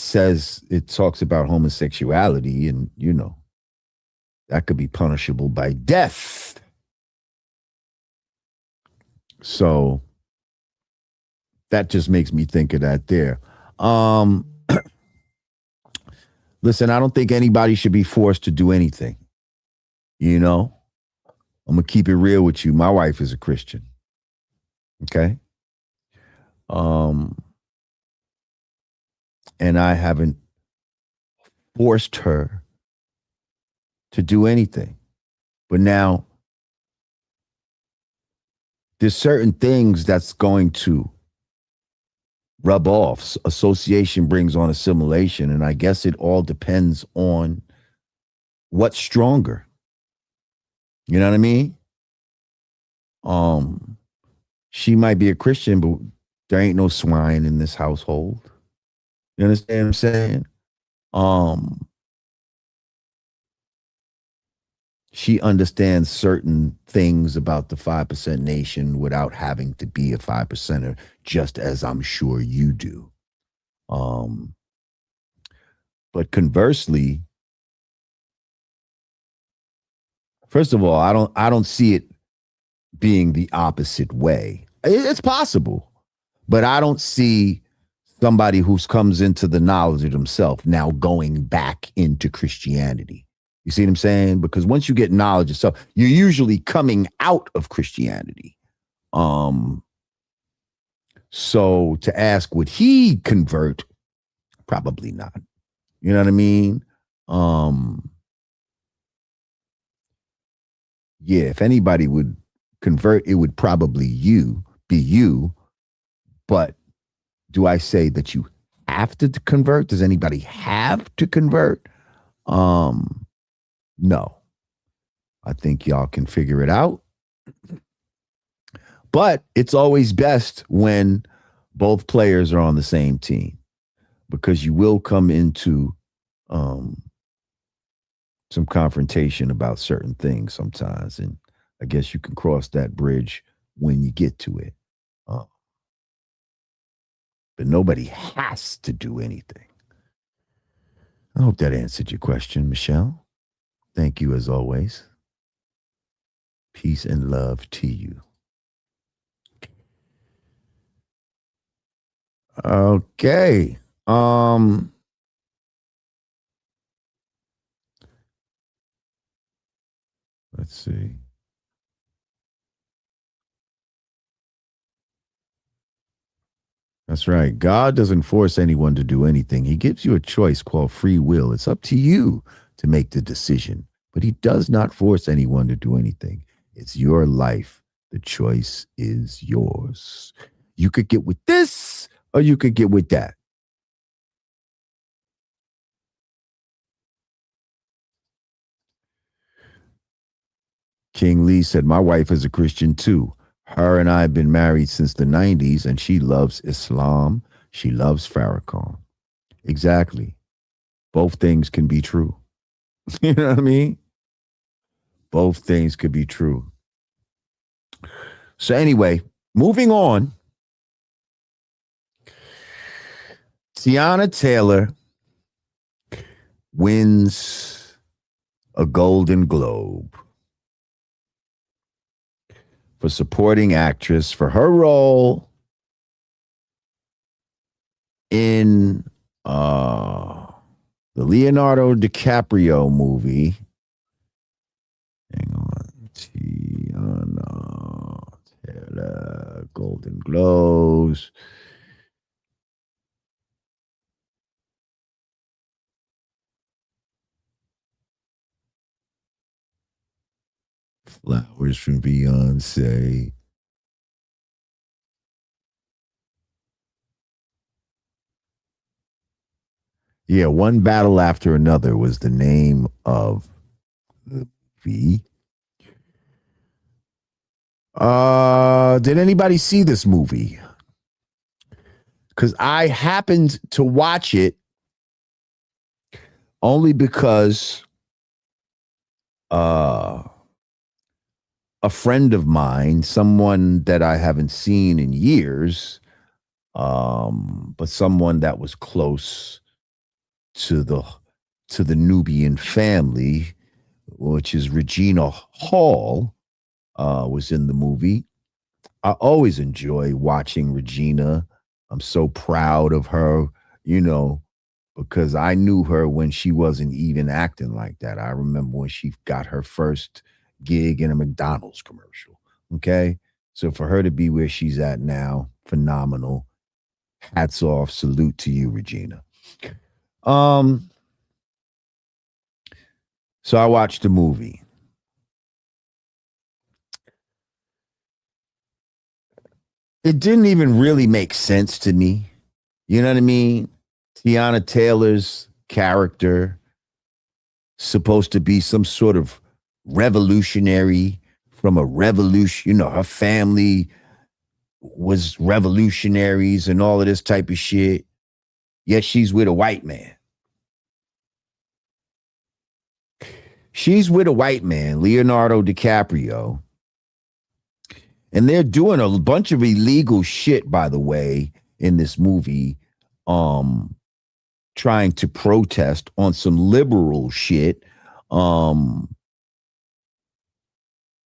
talks about homosexuality and, that could be punishable by death. So that just makes me think of that there. Listen, I don't think anybody should be forced to do anything. I'm going to keep it real with you. My wife is a Christian. Okay? And I haven't forced her to do anything. But now, there's certain things that's going to rub off. Association brings on assimilation, and I guess it all depends on what's stronger. You know what I mean? She might be a Christian, but there ain't no swine in this household. You understand what I'm saying? She understands certain things about the 5% nation without having to be a 5%er, just as I'm sure you do. But conversely, first of all, I don't see it being the opposite way. It's possible, but I don't see somebody who comes into the knowledge of himself now going back into Christianity. You see what I'm saying? Because once you get knowledge of self, you're usually coming out of Christianity. So to ask, would he convert? Probably not. You know what I mean? Yeah, if anybody would convert, it would probably be you. But do I say that you have to convert? Does anybody have to convert? No. I think y'all can figure it out. But it's always best when both players are on the same team, because you will come into some confrontation about certain things sometimes. And I guess you can cross that bridge when you get to it. But nobody has to do anything. I hope that answered your question, Michelle. Thank you as always. Peace and love to you. Okay. Let's see. That's right. God doesn't force anyone to do anything. He gives you a choice called free will. It's up to you to make the decision, but he does not force anyone to do anything. It's your life. The choice is yours. You could get with this or you could get with that. King Lee said, my wife is a Christian too. Her and I have been married since the 90s, and she loves Islam. She loves Farrakhan. Exactly. Both things can be true. You know what I mean? Both things could be true. So anyway, moving on. Teyana Taylor wins a Golden Globe for supporting actress for her role in the Leonardo DiCaprio movie. Hang on. Teyana Taylor, Golden Globes. Flowers from Beyonce. Yeah, One Battle After Another was the name of the movie. Did anybody see this movie? Because I happened to watch it only because a friend of mine, someone that I haven't seen in years, but someone that was close to the Nubian family, which is Regina Hall, was in the movie. I always enjoy watching Regina. I'm so proud of her, because I knew her when she wasn't even acting like that. I remember when she got her first gig in a McDonald's commercial. Okay. So for her to be where she's at now, phenomenal. Hats off. Salute to you, Regina. So I watched the movie. It didn't even really make sense to me. You know what I mean? Teyana Taylor's character supposed to be some sort of revolutionary from a revolution. Her family was revolutionaries and all of this type of shit. Yet she's with a white man. She's with a white man, Leonardo DiCaprio. And they're doing a bunch of illegal shit, by the way, in this movie, trying to protest on some liberal shit,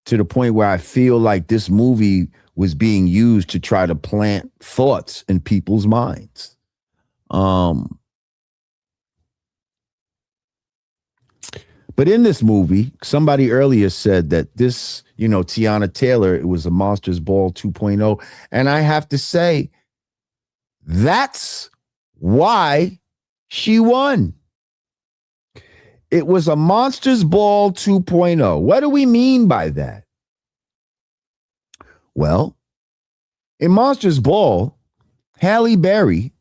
to the point where I feel like this movie was being used to try to plant thoughts in people's minds. But in this movie, somebody earlier said that this, Teyana Taylor, it was a Monsters Ball 2.0. And I have to say, That's why she won. It was a Monsters Ball 2.0. What do we mean by that? Well, in Monsters Ball, Halle Berry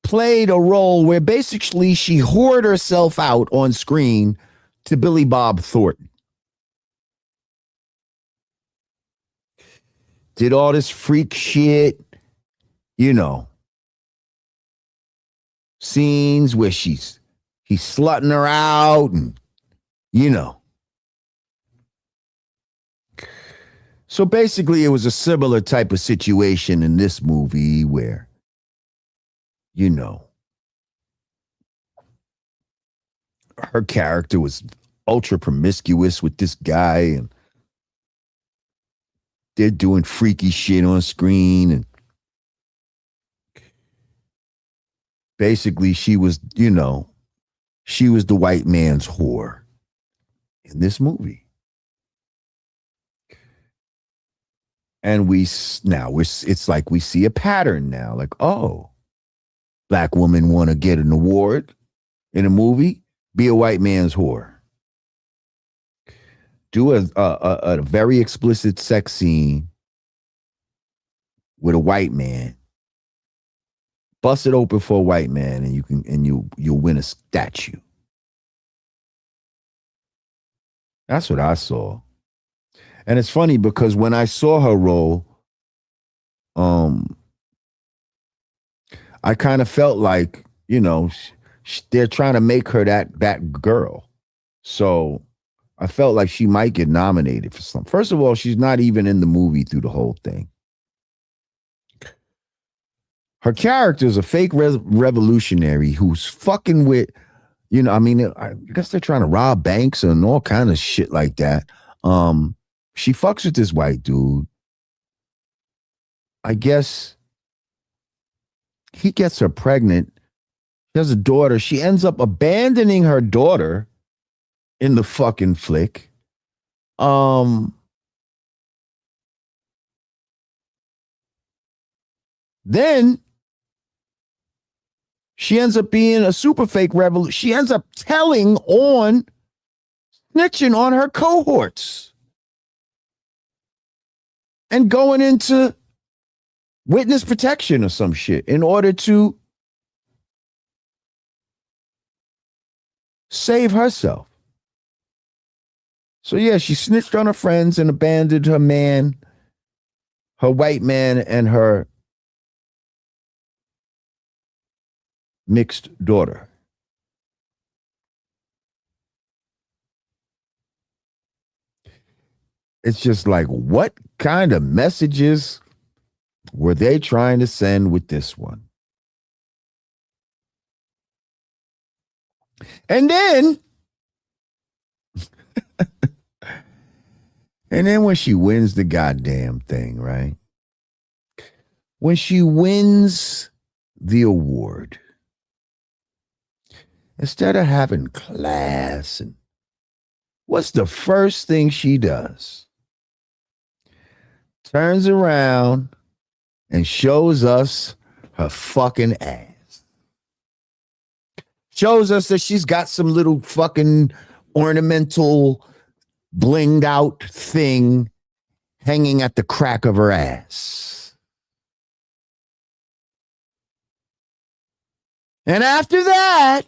played a role where basically she whored herself out on screen to Billy Bob Thornton. Did all this freak shit, scenes where he's slutting her out and, So basically, it was a similar type of situation in this movie where, her character was ultra promiscuous with this guy and they're doing freaky shit on screen. And basically, she was the white man's whore in this movie. And it's like we see a pattern now. Like, oh, black women want to get an award in a movie, be a white man's whore. Do a very explicit sex scene with a white man. Bust it open for a white man, and you'll win a statue. That's what I saw. And it's funny because when I saw her role, I kind of felt like, they're trying to make her that girl. So I felt like she might get nominated for something. First of all, she's not even in the movie through the whole thing. Her character is a fake revolutionary who's fucking with, I guess they're trying to rob banks and all kind of shit like that. She fucks with this white dude. I guess he gets her pregnant. She has a daughter. She ends up abandoning her daughter in the fucking flick. Then she ends up being a super fake revolution. She ends up snitching on her cohorts and going into witness protection or some shit in order to save herself. So yeah, she snitched on her friends and abandoned her man, her white man, and her mixed daughter. It's just like, what kind of messages were they trying to send with this one? And then when she wins the goddamn thing, right? When she wins the award, instead of having class, and what's the first thing she does? Turns around and shows us her fucking ass. Shows us that she's got some little fucking ornamental blinged out thing hanging at the crack of her ass. And after that,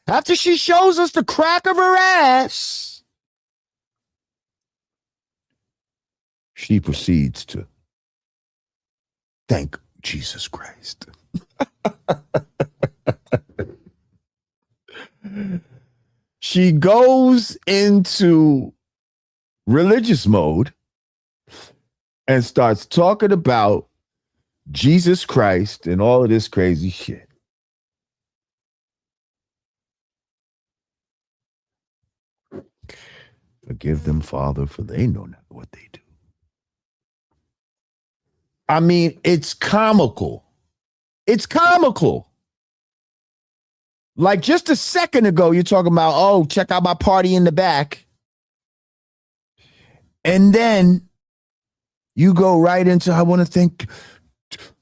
after she shows us the crack of her ass, she proceeds to thank Jesus Christ. She goes into religious mode and starts talking about Jesus Christ and all of this crazy shit. Forgive them, Father, for they know not what they do. I mean, it's comical. It's comical. Like just a second ago, you're talking about, oh, check out my party in the back. And then you go right into, I want to thank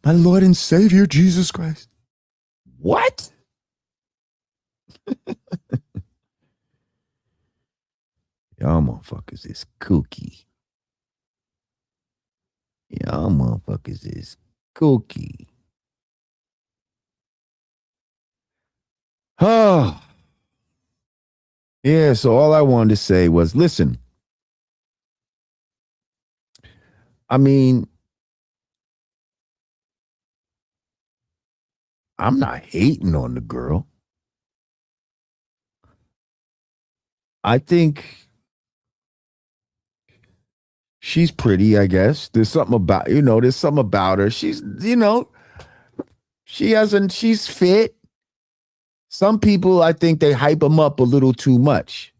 My Lord and Savior, Jesus Christ. What? Y'all motherfuckers is kooky. Y'all motherfuckers is kooky. Oh. Yeah, so all I wanted to say was, listen, I mean, I'm not hating on the girl. I think she's pretty, I guess. There's something about, there's something about her. She's, she's fit. Some people, I think they hype them up a little too much.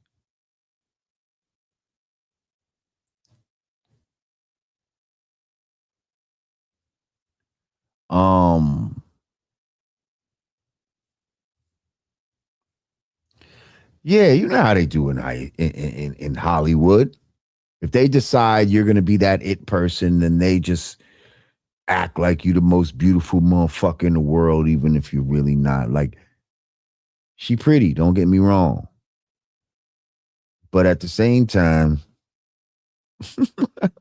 Yeah, you know how they do in Hollywood. If they decide you're going to be that it person, then they just act like you're the most beautiful motherfucker in the world, even if you're really not. Like, she pretty, don't get me wrong. But at the same time,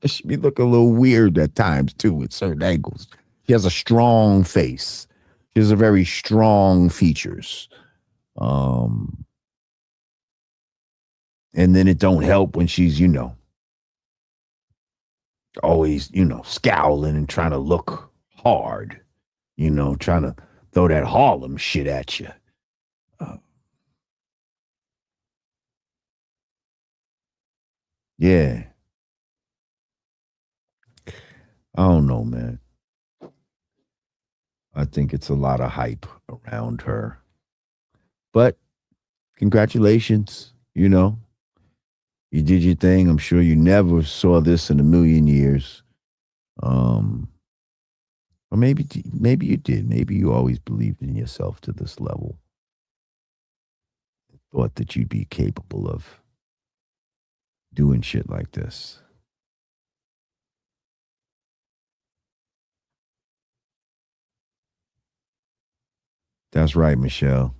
she be looking a little weird at times too, at certain angles. She has a strong face. She has a very strong features. And then it don't help when she's, always, scowling and trying to look hard, trying to throw that Harlem shit at you. Yeah. I don't know, man. I think it's a lot of hype around her. But congratulations, You did your thing. I'm sure you never saw this in a million years. Or maybe you did. Maybe you always believed in yourself to this level. Thought that you'd be capable of doing shit like this. That's right, Michelle.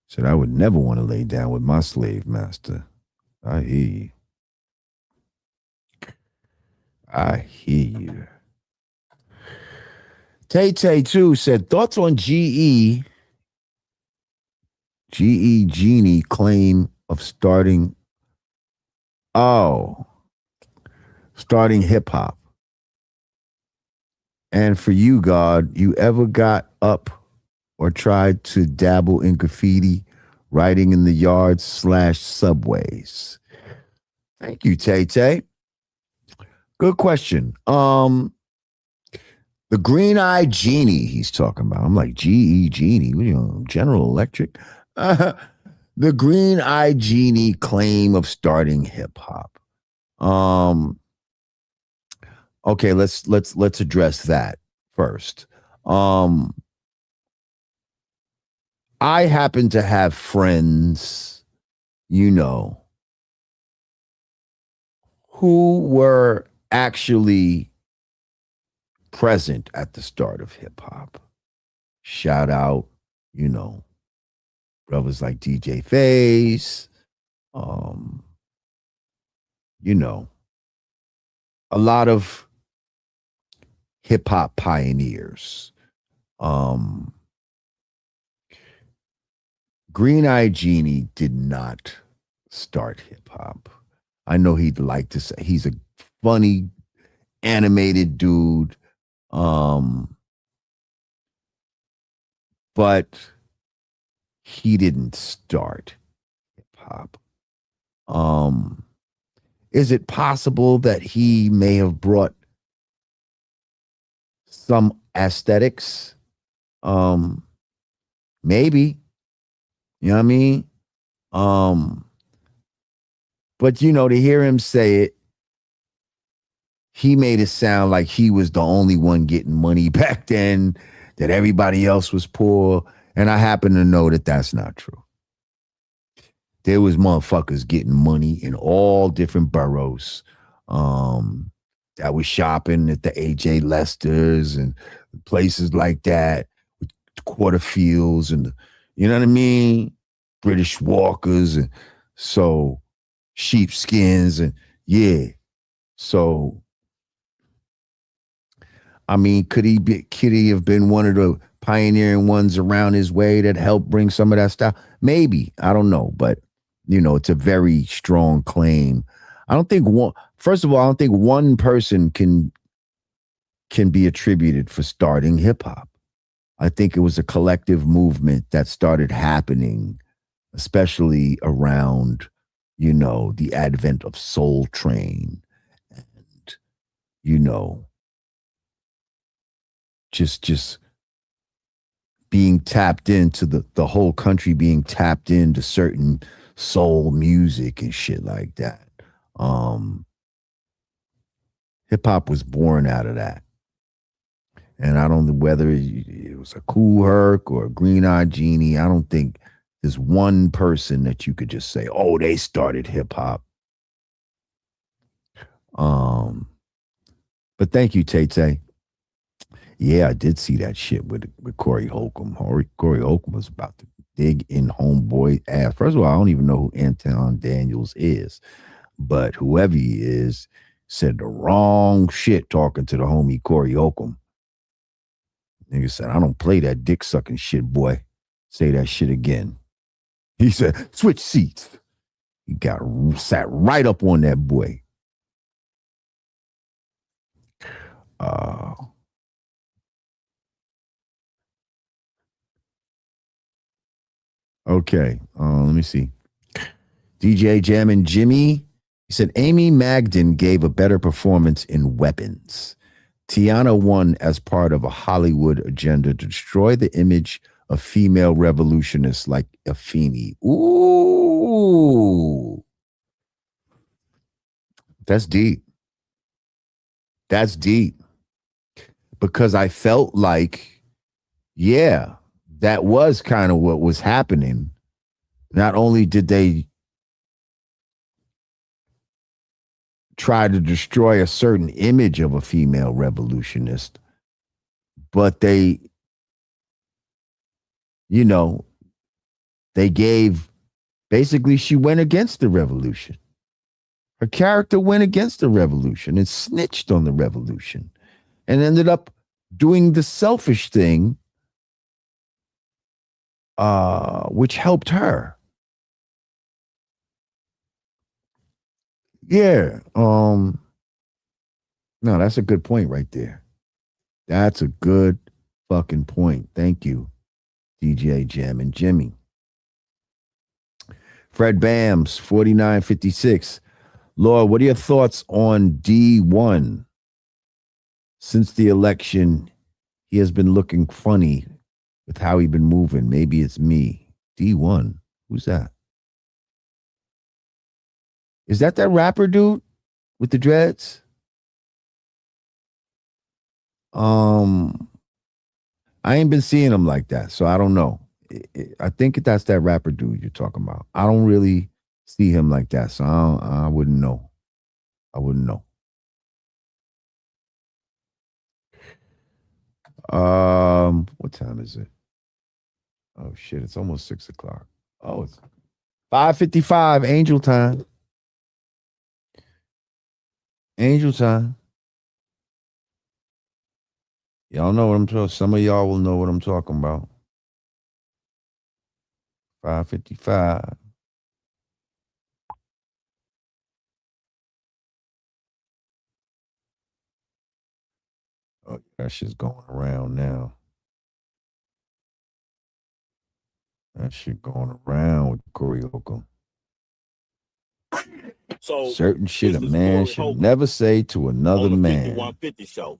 Said I would never want to lay down with my slave master. I hear you. I hear you. Tay too said thoughts on GE Genie claim of starting hip hop. And for you, God, you ever got up or tried to dabble in graffiti, writing in the yards / subways? Thank you, Tay. Good question. The green-eyed genie he's talking about. I'm like, GE Genie, General Electric. The green-eyed genie claim of starting hip hop. Okay, let's address that first. I happen to have friends, who were actually present at the start of hip hop. Shout out, brothers like DJ Face, a lot of hip hop pioneers. Green Eye Genie did not start hip hop. I know he'd like to say he's a funny, animated dude. But he didn't start hip hop. Is it possible that he may have brought some aesthetics? Maybe. You know what I mean? But to hear him say it, he made it sound like he was the only one getting money back then, that everybody else was poor. And I happen to know that that's not true. There was motherfuckers getting money in all different boroughs. that was shopping at the AJ Lester's and places like that, with Quarterfields and you know what I mean? British Walkers and so sheepskins and yeah. So I mean, could he have been one of the pioneering ones around his way that helped bring some of that stuff? Maybe. I don't know. But, it's a very strong claim. I don't think first of all, I don't think one person can be attributed for starting hip hop. I think it was a collective movement that started happening, especially around, the advent of Soul Train and, just being tapped into the whole country being tapped into certain soul music and shit like that. Hip hop was born out of that. And I don't know whether it was a Kool Herc or a Green Eyed Genie. I don't think there's one person that you could just say, oh, they started hip hop. But thank you, Tay. Yeah, I did see that shit with Corey Holcomb. Corey Holcomb was about to dig in homeboy ass. First of all, I don't even know who Anton Daniels is, but whoever he is said the wrong shit talking to the homie Corey Holcomb. Nigga said, I don't play that dick sucking shit, boy. Say that shit again. He said, switch seats. He sat right up on that boy. Okay, let me see. DJ Jam and Jimmy. He said, Amy Magden gave a better performance in Weapons. Teyana won as part of a Hollywood agenda to destroy the image of female revolutionists like Afeni. Ooh. That's deep. That's deep. Because I felt like, yeah, that was kind of what was happening. Not only did they try to destroy a certain image of a female revolutionist, but they gave, basically she went against the revolution. Her character went against the revolution and snitched on the revolution and ended up doing the selfish thing, which helped her. Yeah. No, that's a good point right there. That's a good fucking point. Thank you, DJ Jam and Jimmy. Fred Bams, 4956. Laura, what are your thoughts on D1? Since the election, he has been looking funny with how he been moving. Maybe it's me. D1. Who's that? Is that rapper dude with the dreads? I ain't been seeing him like that, so I don't know. I think that's that rapper dude you're talking about. I don't really see him like that, so I wouldn't know. I wouldn't know. What time is it? Oh shit, it's almost 6:00. Oh, it's 5:55. Angel time. Angel time. Y'all know what I'm talking. Some of y'all will know what I'm talking about. 5:55. Oh, that shit's going around now. That shit going around with Corey Holcomb. So certain shit a man should never say to another man. 5150 show.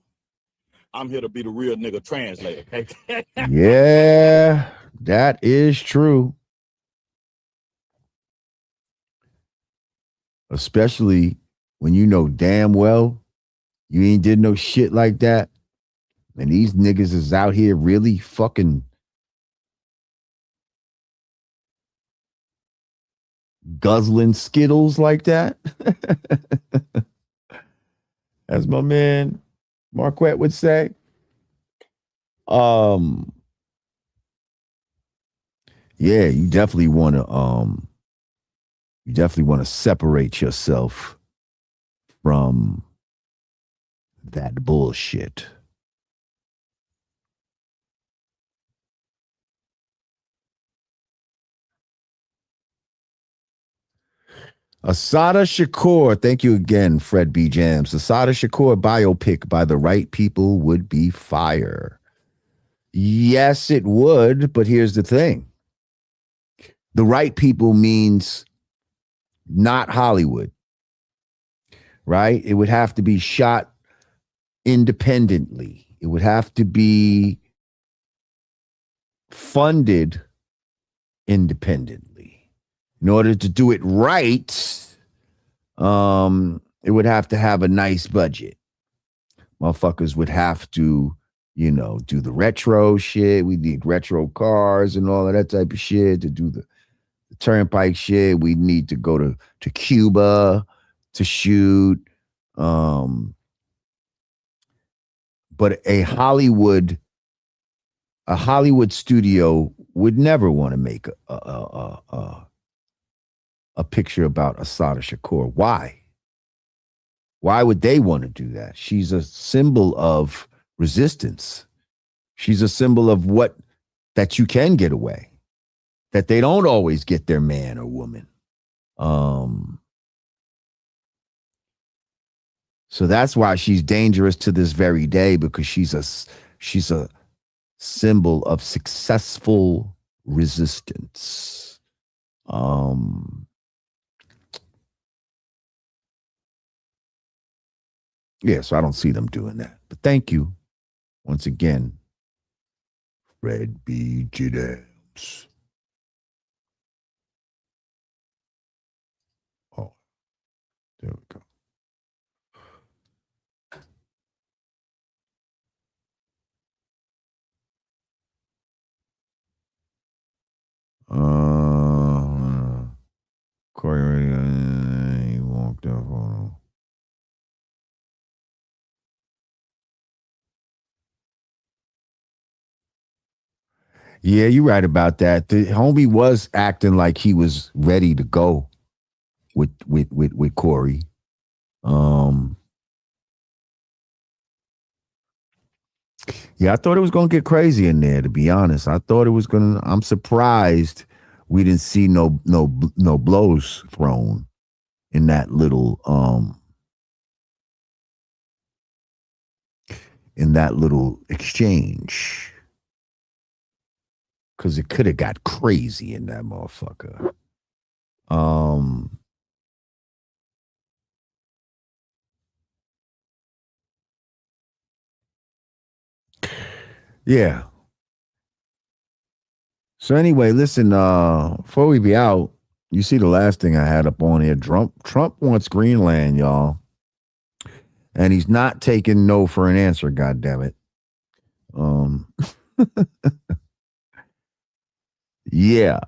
I'm here to be the real nigga translator. Yeah, that is true. Especially when you know damn well you ain't did no shit like that. And these niggas is out here really fucking guzzling Skittles like that. as my man Marquette would say. Um, yeah, you definitely want to separate yourself from that bullshit. Asada Shakur, thank you again, Fred B. Jams. Asada Shakur biopic by the right people would be fire. Yes, it would, but here's the thing. The right people means not Hollywood, right? It would have to be shot independently. It would have to be funded independently. In order to do it right, it would have to have a nice budget. Motherfuckers would have to, do the retro shit. We need retro cars and all of that type of shit to do the turnpike shit. We need to go to Cuba to shoot. But a Hollywood studio would never want to make a picture about Asada Shakur. Why? Why would they want to do that? She's a symbol of resistance. She's a symbol of that you can get away, that they don't always get their man or woman. So that's why she's dangerous to this very day, because she's a symbol of successful resistance. Yeah, so I don't see them doing that. But thank you once again, Fred B. Jams. Oh, there we go. Corey, he walked up on him. Yeah, you're right about that. The homie was acting like he was ready to go with Corey. Yeah, I thought it was gonna get crazy in there, to be honest. I thought it was gonna. I'm surprised we didn't see no blows thrown in that little exchange, because it could have got crazy in that motherfucker. Yeah. So anyway, listen, before we be out, you see the last thing I had up on here. Trump wants Greenland, y'all. And he's not taking no for an answer, goddammit. Yeah.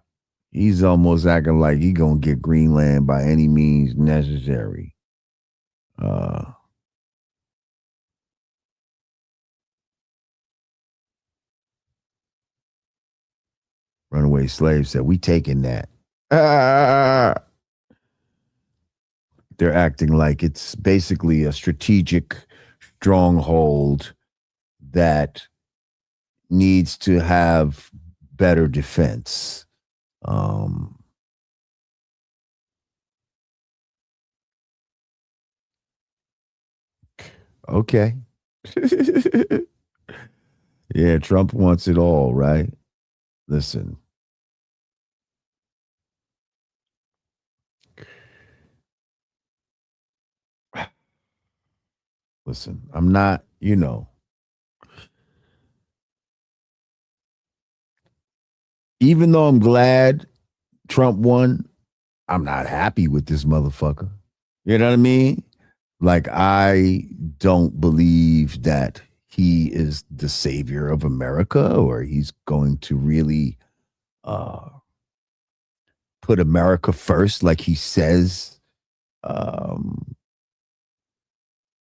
He's almost acting like he gonna get Greenland by any means necessary. Runaway slave said, "We taking that." They're acting like it's basically a strategic stronghold that needs to have better defense. Okay. Yeah, Trump wants it all, right? Listen. Listen, I'm not, even though I'm glad Trump won, I'm not happy with this motherfucker. You know what I mean? Like, I don't believe that he is the savior of America, or he's going to really put America first, like he says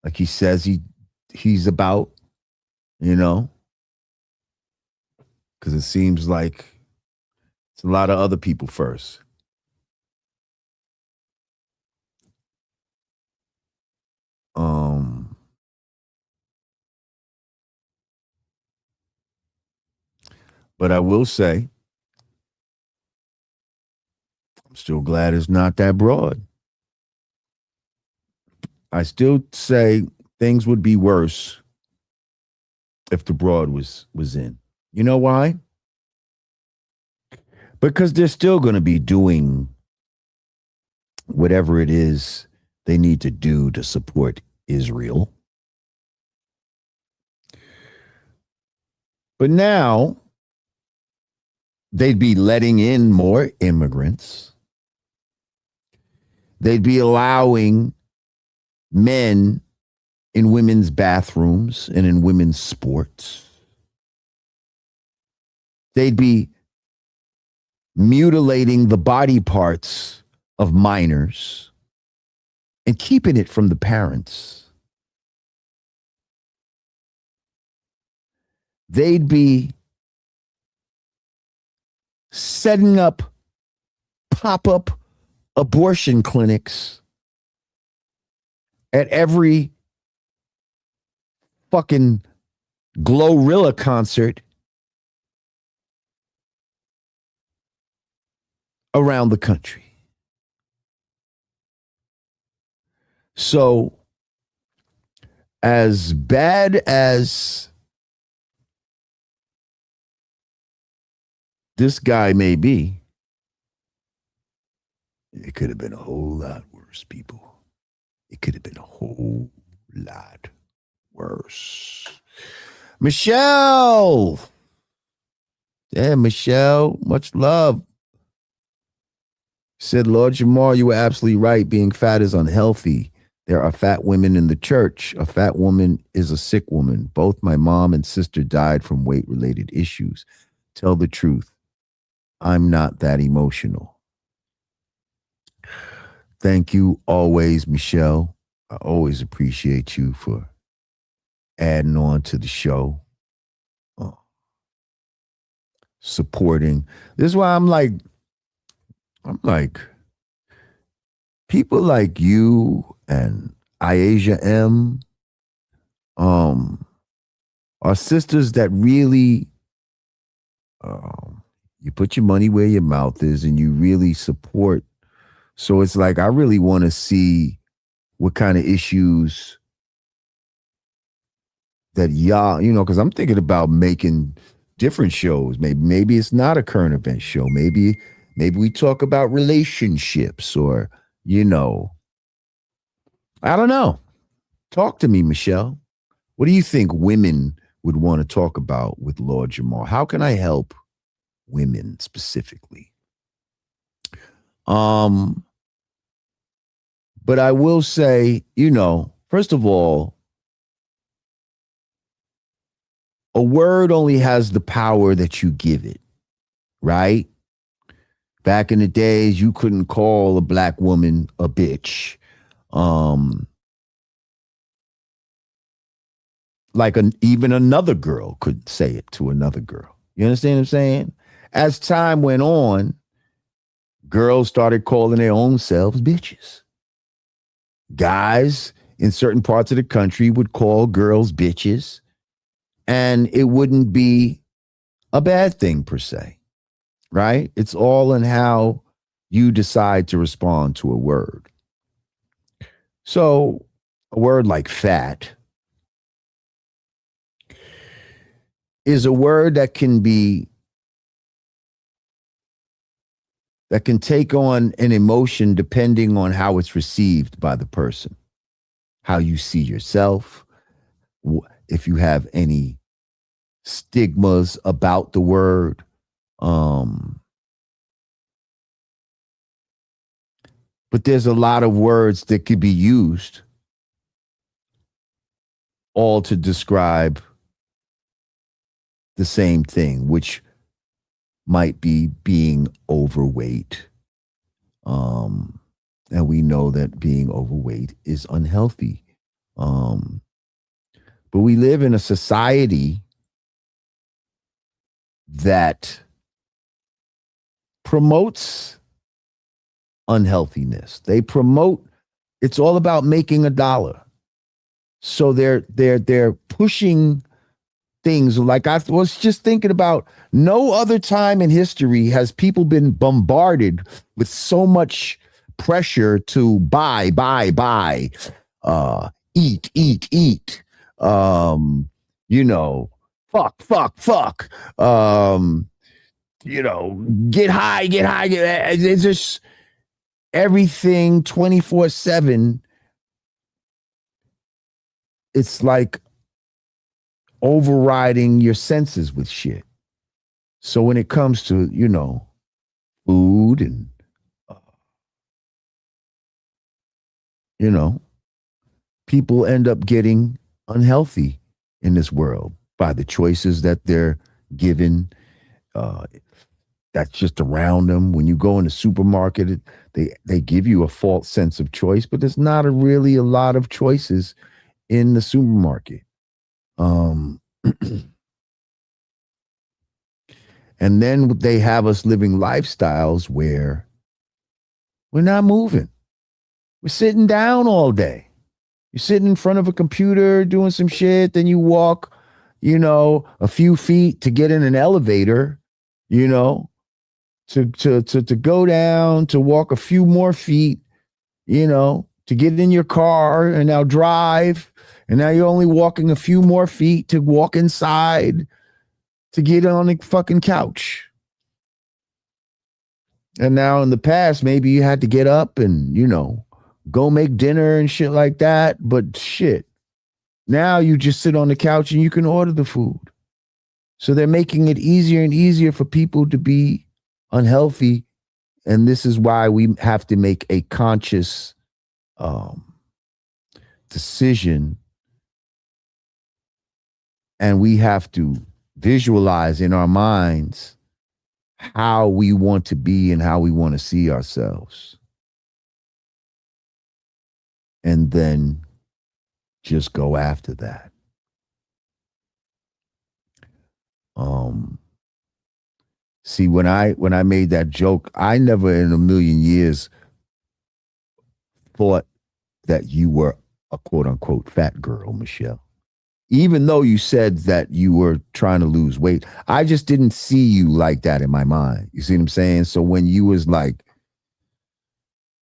like he says he's about, you know, because it seems like it's a lot of other people first. But I will say, I'm still glad it's not that broad. I still say things would be worse if the broad was in. You know why? Because they're still going to be doing whatever it is they need to do to support Israel. But now they'd be letting in more immigrants. They'd be allowing men in women's bathrooms and in women's sports. They'd be mutilating the body parts of minors and keeping it from the parents. They'd be setting up pop-up abortion clinics at every fucking Glorilla concert around the country. So, as bad as this guy may be, it could have been a whole lot worse, people. It could have been a whole lot worse. Michelle. Yeah, Michelle, much love. Said, Lord Jamar, you were absolutely right. Being fat is unhealthy. There are fat women in the church. A fat woman is a sick woman. Both my mom and sister died from weight-related issues. Tell the truth. I'm not that emotional. Thank you always, Michelle. I always appreciate you for adding on to the show, supporting. This is why I'm like, people like you and Iasia M are sisters that really, you put your money where your mouth is and you really support. So it's like, I really want to see what kind of issues that y'all, because I'm thinking about making different shows. Maybe it's not a current event show. Maybe we talk about relationships or, I don't know. Talk to me, Michelle. What do you think women would want to talk about with Lord Jamar? How can I help women specifically? But I will say, first of all, a word only has the power that you give it, right? Back in the days, you couldn't call a black woman a bitch. Even another girl could say it to another girl. You understand what I'm saying? As time went on, girls started calling their own selves bitches. Guys in certain parts of the country would call girls bitches, and it wouldn't be a bad thing per se, right? It's all in how you decide to respond to a word. So a word like fat is a word that can take on an emotion depending on how it's received by the person, how you see yourself, if you have any stigmas about the word. But there's a lot of words that could be used all to describe the same thing, which might be being overweight. And we know that being overweight is unhealthy. Um, but we live in a society that promotes unhealthiness. They promote, it's all about making a dollar. So they're pushing things like I was just thinking about. No other time in history has people been bombarded with so much pressure to buy, eat, you know, fuck, you know, get high, it's just everything 24/7. It's like overriding your senses with shit. So when it comes to, you know, food and, you know, people end up getting unhealthy in this world by the choices that they're given. That's just around them. When you go in the supermarket, they give you a false sense of choice, but there's not really a lot of choices in the supermarket. And then they have us living lifestyles where we're not moving. We're sitting down all day. You're sitting in front of a computer doing some shit, then you walk, you know, a few feet to get in an elevator, you know, to go down, to walk a few more feet, you know, to get in your car and now drive. And now you're only walking a few more feet to walk inside to get on the fucking couch. And now in the past, maybe you had to get up and, you know, go make dinner and shit like that. But shit, now you just sit on the couch and you can order the food. So they're making it easier and easier for people to be unhealthy. And this is why we have to make a conscious decision. And we have to visualize in our minds how we want to be and how we want to see ourselves. And then just go after that. See, when I made that joke, I never in a million years thought that you were a quote unquote fat girl, Michelle. Even though you said that you were trying to lose weight, I just didn't see you like that in my mind. You see what I'm saying? So when you was like,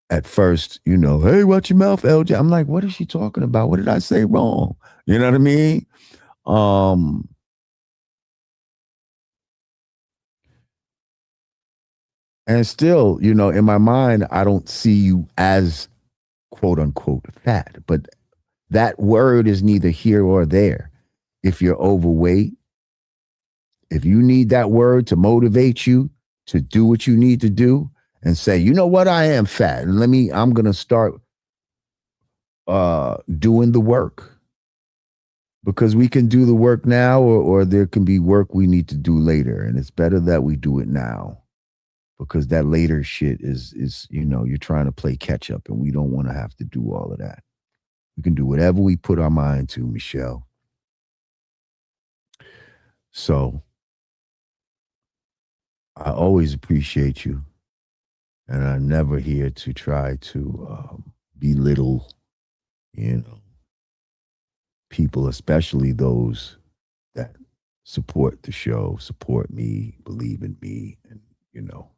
at first, you know, hey, watch your mouth, LJ. I'm like, what is she talking about? What did I say wrong? You know what I mean? And still, you know, in my mind, I don't see you as quote unquote fat, but that word is neither here or there. If you're overweight, if you need that word to motivate you to do what you need to do and say, you know what, I am fat. And I'm going to start doing the work. Because we can do the work now or there can be work we need to do later. And it's better that we do it now. Because that later shit is, you know, you're trying to play catch up and we don't want to have to do all of that. We can do whatever we put our mind to, Michelle. So I always appreciate you. And I'm never here to try to belittle, you know, people, especially those that support the show, support me, believe in me, and, you know,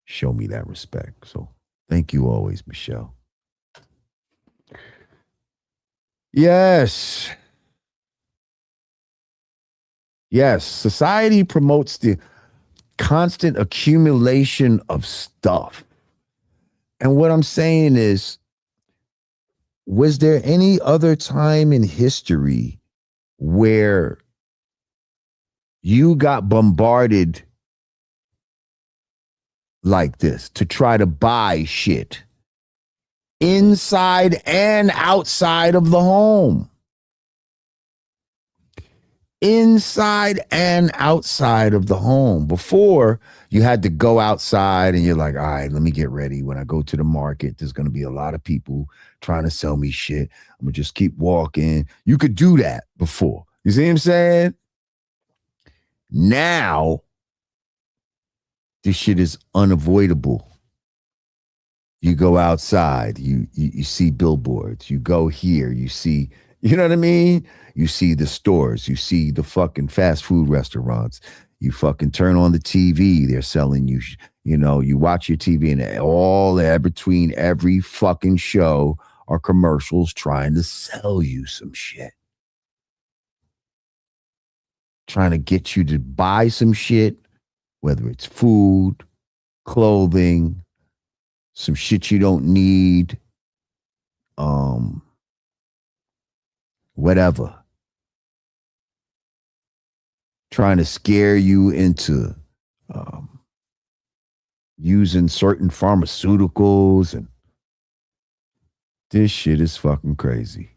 show me that respect. So thank you always, Michelle. Yes. Yes. Society promotes the constant accumulation of stuff. And what I'm saying is, was there any other time in history where you got bombarded like this to try to buy shit inside and outside of the home? inside and outside of the home. Before, you had to go outside and you're like, all right, let me get ready. When I go to the market, there's going to be a lot of people trying to sell me shit. I'm going to just keep walking. You could do that before. You see what I'm saying? Now, this shit is unavoidable. You go outside, you see billboards, you go here, you see, you know what I mean? You see the stores, you see the fucking fast food restaurants. You fucking turn on the TV, they're selling you, you know, you watch your TV and all there between every fucking show are commercials trying to sell you some shit. Trying to get you to buy some shit, whether it's food, clothing, some shit you don't need, whatever. Trying to scare you into using certain pharmaceuticals, and this shit is fucking crazy.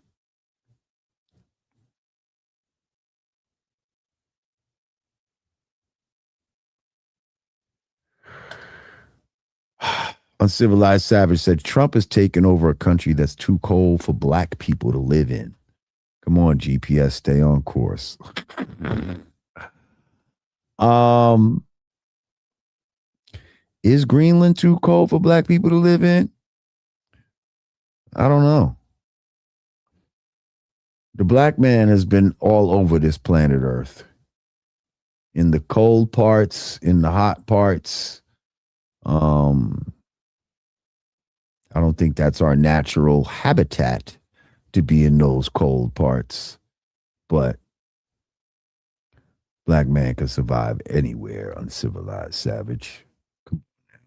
Uncivilized Savage said Trump has taken over a country that's too cold for black people to live in. Come on, GPS, stay on course. Is Greenland too cold for black people to live in? I don't know. The black man has been all over this planet Earth. In the cold parts, in the hot parts. I don't think that's our natural habitat to be in those cold parts. But black man can survive anywhere, Uncivilized Savage.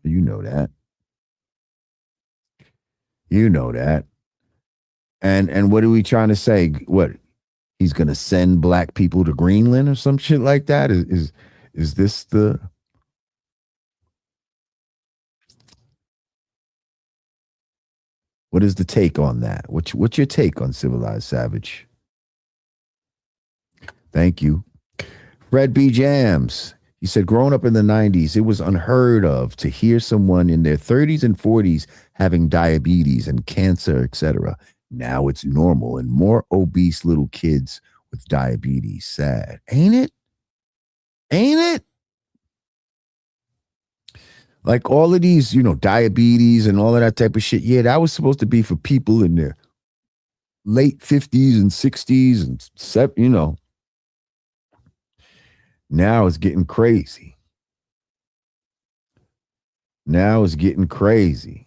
You know that. You know that. And what are we trying to say? What? He's going to send black people to Greenland or some shit like that? Is this the... What is the take on that? What's your take on Civilized Savage? Thank you. Fred B. Jams. He said, growing up in the 90s, it was unheard of to hear someone in their 30s and 40s having diabetes and cancer, etc. Now it's normal and more obese little kids with diabetes. Sad. Ain't it? Ain't it? Like all of these, you know, diabetes and all of that type of shit. Yeah, that was supposed to be for people in their late 50s and 60s and, you know. Now it's getting crazy. Now it's getting crazy.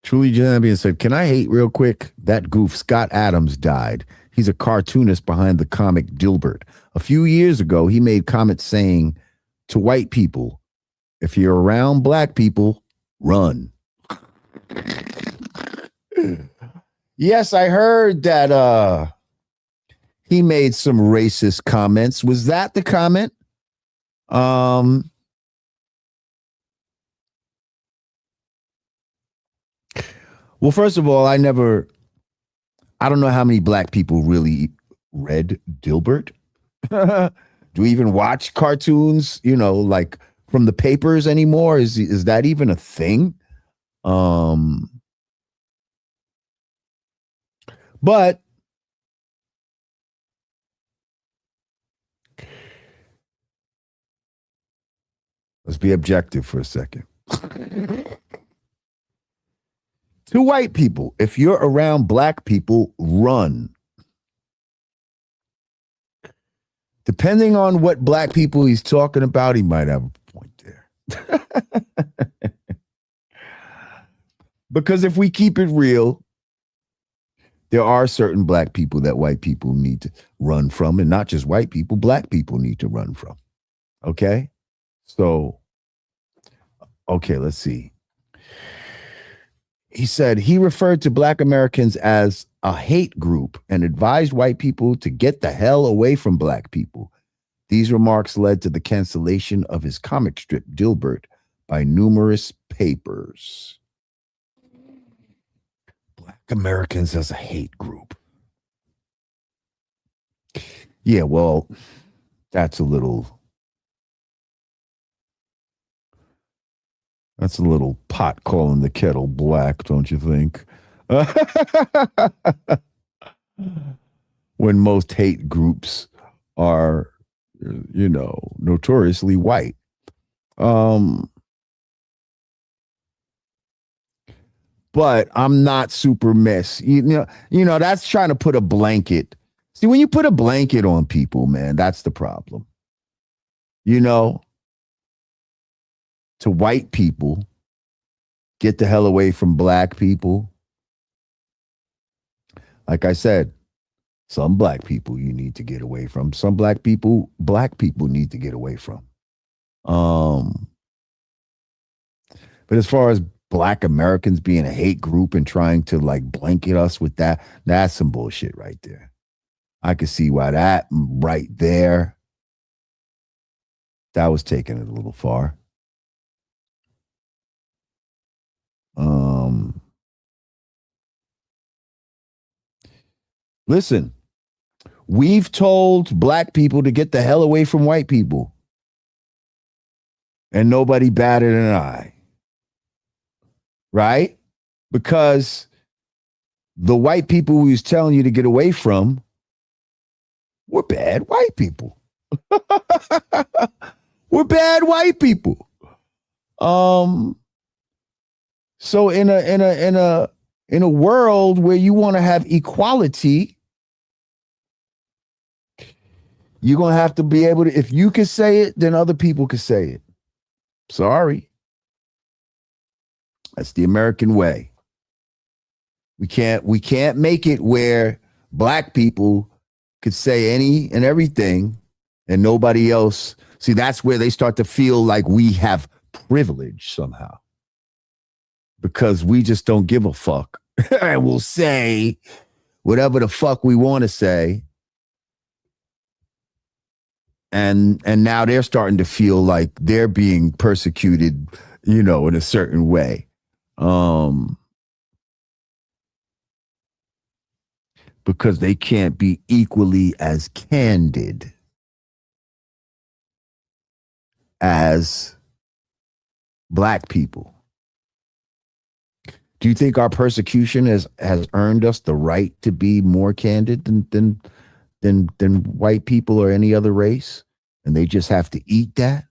Truly Champion said, can I hate real quick? That goof Scott Adams died. He's a cartoonist behind the comic Dilbert. A few years ago, he made comments saying to white people, if you're around black people, run. Yes, I heard that he made some racist comments. Was that the comment? Well, first of all, I don't know how many black people really read Dilbert. Do we even watch cartoons, you know, like from the papers anymore? Is that even a thing? But let's be objective for a second. To white people, if you're around black people, run. Depending on what black people he's talking about, he might have a point there. Because if we keep it real, there are certain black people that white people need to run from, and not just white people, black people need to run from. Okay? So, okay, let's see. He said he referred to black Americans as a hate group and advised white people to get the hell away from black people. These remarks led to the cancellation of his comic strip Dilbert by numerous papers. Black Americans as a hate group. Yeah, well, that's a little pot calling the kettle black, don't you think? When most hate groups are, notoriously white. But I'm not super mess. That's trying to put a blanket. See, when you put a blanket on people, man, that's the problem. To white people, get the hell away from black people. Like I said, some black people you need to get away from. Some black people need to get away from. But as far as Black Americans being a hate group and trying to like blanket us with that's some bullshit right there. I could see why that right there, that was taking it a little far. Listen, we've told black people to get the hell away from white people, and nobody batted an eye. Right? Because the white people we was telling you to get away from were bad white people. We're bad white people. So in a world where you want to have equality, you're going to have to be able to, if you can say it, then other people can say it. Sorry. That's the American way. We can't make it where black people could say any and everything and nobody else. See, that's where they start to feel like we have privilege somehow. Because we just don't give a fuck. And we'll say whatever the fuck we want to say. And now they're starting to feel like they're being persecuted, in a certain way. Because they can't be equally as candid as black people. Do you think our persecution has earned us the right to be more candid than white people or any other race? And they just have to eat that?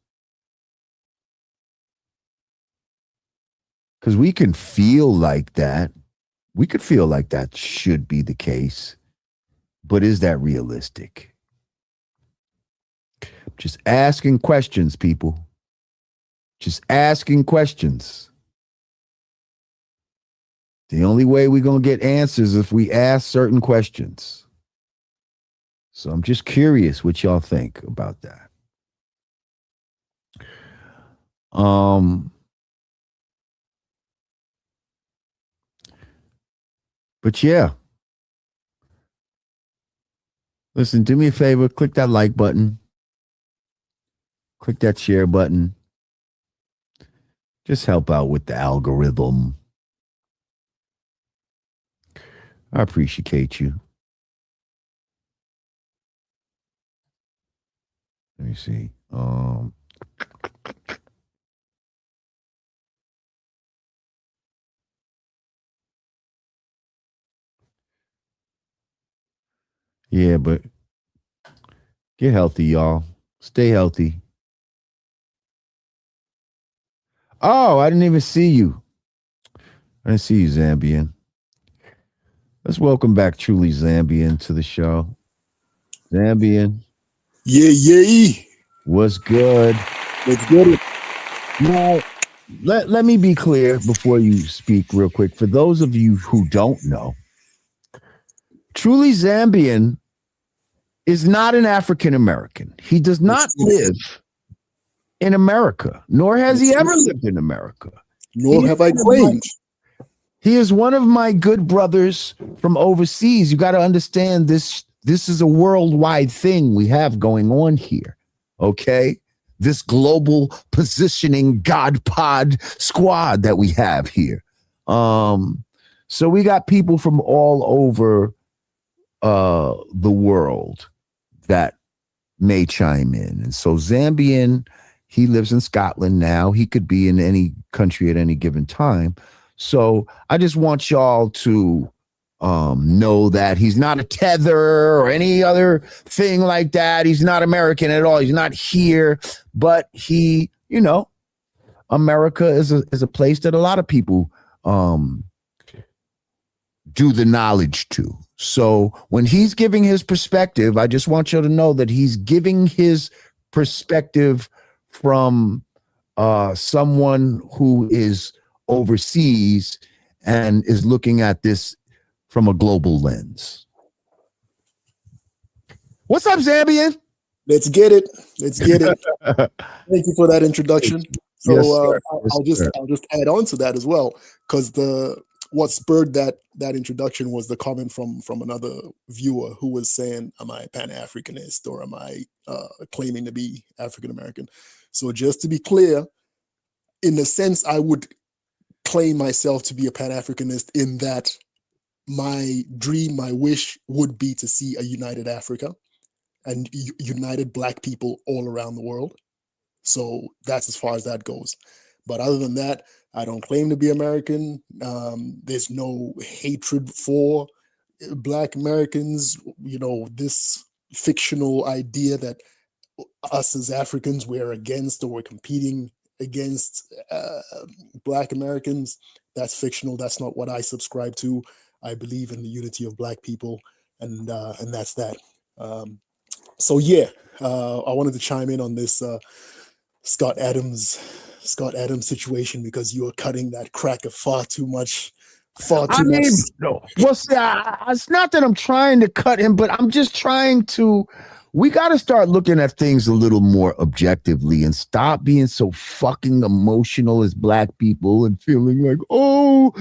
Because we can feel like that. We could feel like that should be the case. But is that realistic? Just asking questions, people. Just asking questions. The only way we're going to get answers is if we ask certain questions. So I'm just curious what y'all think about that. But yeah. Listen, do me a favor, click that like button. Click that share button. Just help out with the algorithm. I appreciate you. Let me see. Yeah, but get healthy, y'all. Stay healthy. Oh, I didn't even see you. I didn't see you, Zambian. Let's welcome back Truly Zambian to the show. Zambian. Yeah. What's good? What's good? Now, let me be clear before you speak real quick. For those of you who don't know, Truly Zambian is not an African American. He does not live in America, nor has he ever lived in America. Nor have I claimed. He is one of my good brothers from overseas. You got to understand this. This is a worldwide thing we have going on here. Okay. This global positioning God pod squad that we have here. So we got people from all over the world that may chime in. And so Zambian, he lives in Scotland now. He could be in any country at any given time. So I just want y'all to know that he's not a tether or any other thing like that. He's not American at all. He's not here, but he, you know, America is a place that a lot of people do the knowledge to. So when he's giving his perspective, I just want you to know that he's giving his perspective from someone who is overseas and is looking at this from a global lens. What's up, Zambian? Let's get it. Let's get it. Thank you for that introduction. So Yes, I'll just add on to that as well, because what spurred that introduction was the comment from another viewer who was saying, am I Pan-Africanist or am I claiming to be African American? So just to be clear, in a sense, I would claim myself to be a Pan-Africanist in that my dream, my wish would be to see a united Africa and united Black people all around the world. So that's as far as that goes. But other than that, I don't claim to be American. There's no hatred for Black Americans. You know, this fictional idea that us as Africans, we're against or we're competing against Black Americans, that's fictional. That's not what I subscribe to. I believe in the unity of Black people, and that's that. So yeah, I wanted to chime in on this Scott Adams situation, because you are cutting that cracker far too much. No. Well, see, it's not that I'm trying to cut him, but I'm just trying to. We got to start looking at things a little more objectively and stop being so fucking emotional as Black people and feeling like, oh,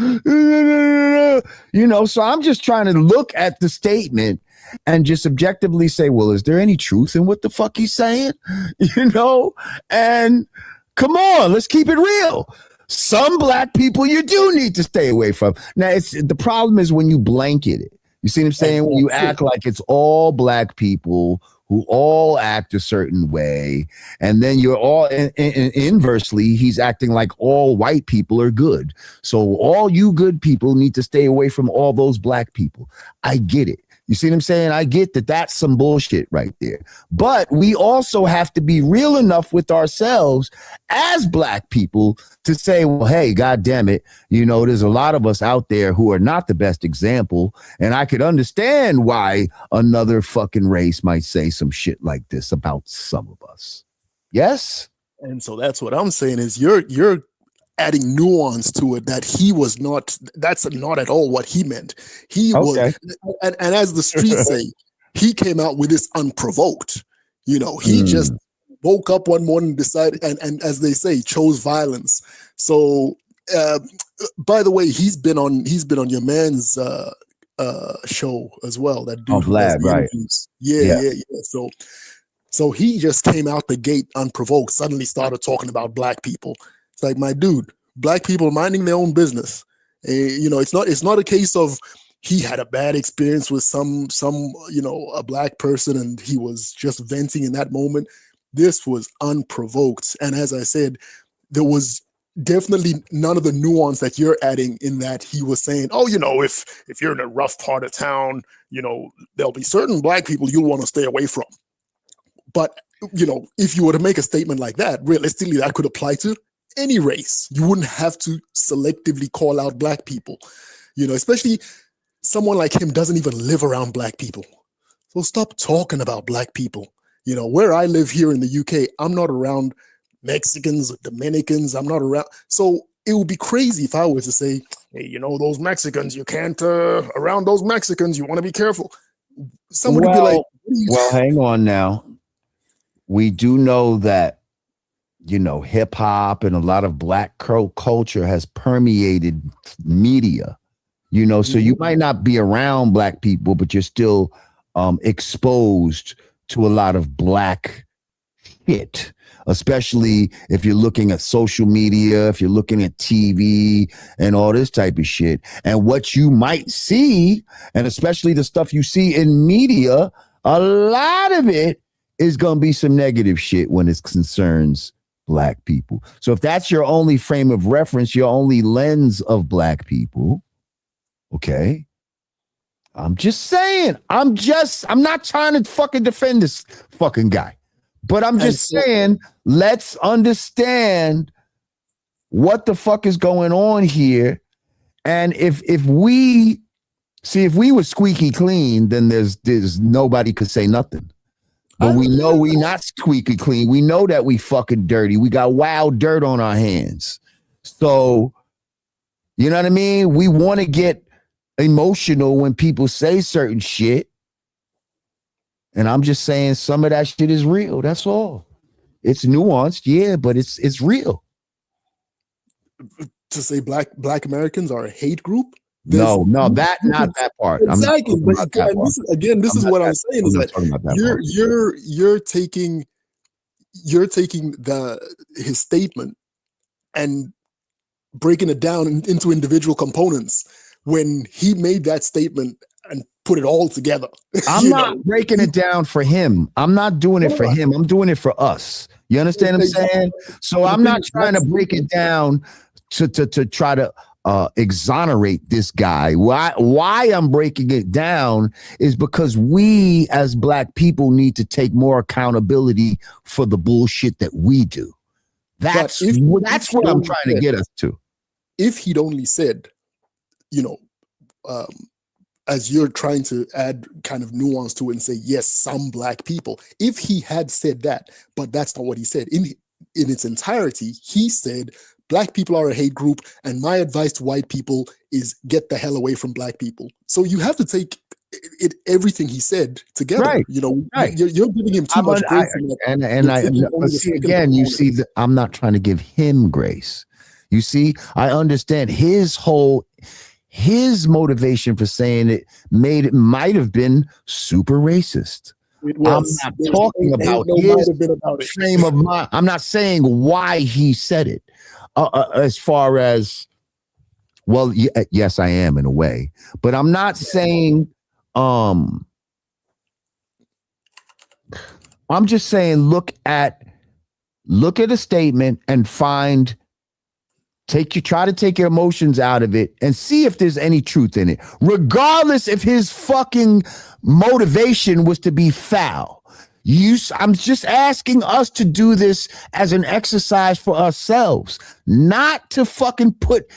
you know. So I'm just trying to look at the statement and just objectively say, well, is there any truth in what the fuck he's saying? You know, and come on, let's keep it real. Some Black people you do need to stay away from. Now, the problem is when you blanket it. You see what I'm saying? When you act like it's all Black people who all act a certain way, and then you're all inversely, he's acting like all white people are good. So all you good people need to stay away from all those Black people. I get it. You see what I'm saying? I get that that's some bullshit right there. But we also have to be real enough with ourselves as Black people to say, well, hey, God damn it, you know, there's a lot of us out there who are not the best example. And I could understand why another fucking race might say some shit like this about some of us. Yes? And so that's what I'm saying is you're adding nuance to it that he was not, that's not at all what he meant. He was, and as the streets say, he came out with this unprovoked. You know, he just woke up one morning and decided, and as they say, chose violence. So, by the way, he's been on your man's show as well. That dude, Vlad, right? Yeah. So he just came out the gate unprovoked. Suddenly started talking about Black people. It's like, my dude, Black people minding their own business. You know, it's not a case of he had a bad experience with some you know, a Black person and he was just venting in that moment. This was unprovoked, and as I said, there was definitely none of the nuance that you're adding in that he was saying, oh, you know, if you're in a rough part of town, you know, there'll be certain Black people you'll want to stay away from. But you know, if you were to make a statement like that, realistically, that could apply to any race. You wouldn't have to selectively call out Black people, you know, especially someone like him doesn't even live around Black people. So stop talking about Black people. You know, where I live here in the UK, I'm not around Mexicans or Dominicans. I'm not around. So it would be crazy if I was to say, hey, you know, those Mexicans, you can't, around those Mexicans, you want to be careful. Somebody would be like, well, hang on now. We do know that, you know, hip hop and a lot of Black culture has permeated media, you know, so you might not be around Black people, but you're still exposed to a lot of Black shit. especially if you're looking at social media, if you're looking at TV and all this type of shit. And what you might see, and especially the stuff you see in media, a lot of it is going to be some negative shit when it concerns Black people. So if that's your only frame of reference, your only lens of Black people, okay, I'm just saying, I'm not trying to fucking defend this fucking guy, but I'm just saying, let's understand what the fuck is going on here. And if we were squeaky clean, then there's nobody could say nothing. But we know we not squeaky clean. We know that we fucking dirty. We got wild dirt on our hands. So, you know what I mean? We want to get emotional when people say certain shit. And I'm just saying some of that shit is real. That's all. It's nuanced, yeah, but it's real. To say black Americans are a hate group? No, not that part. Exactly. But this is what I'm saying is that you're taking his statement and breaking it down into individual components when he made that statement and put it all together. I'm not breaking it down for him. I'm not doing it for him. I'm doing it for us. You understand what I'm saying? So I'm not trying to break it down to try to exonerate this guy. Why I'm breaking it down is because we as Black people need to take more accountability for the bullshit that we do. That's what I'm trying to get us to. If he'd only said, as you're trying to add kind of nuance to it and say, yes, some Black people, if he had said that, but that's not what he said. In its entirety, he said, Black people are a hate group, and my advice to white people is get the hell away from Black people. So you have to take everything he said together. Right. Right. You're giving him too much grace. You see that I'm not trying to give him grace. You see, I understand his motivation for saying it might have been super racist. I'm not talking about his frame of mind. I'm not saying why he said it. As far as, well, yes, I am in a way, but I'm not saying. I'm just saying, look at a statement and try to take your emotions out of it and see if there's any truth in it, regardless if his fucking motivation was to be foul. I'm just asking us to do this as an exercise for ourselves, not to fucking put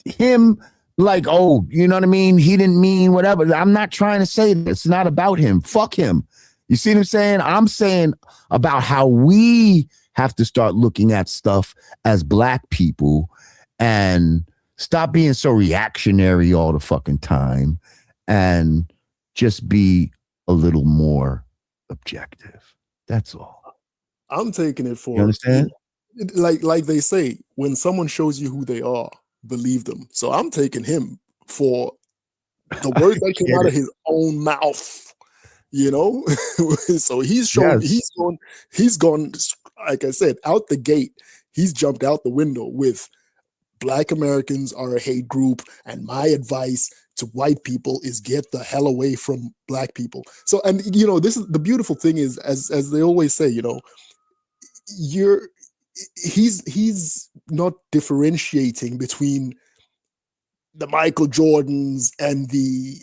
him like, oh, you know what I mean? He didn't mean whatever. I'm not trying to say that. It's not about him. Fuck him. You see what I'm saying? I'm saying about how we have to start looking at stuff as Black people and stop being so reactionary all the fucking time and just be a little more objective. That's all. I'm taking it for, you understand? Like they say, when someone shows you who they are, believe them. So I'm taking him for the words that came out of his own mouth, so he's gone, like I said, out the gate. He's jumped out the window with Black Americans are a hate group, and my advice to white people is get the hell away from Black people. So, and this is the beautiful thing is, as they always say, he's not differentiating between the Michael Jordans and the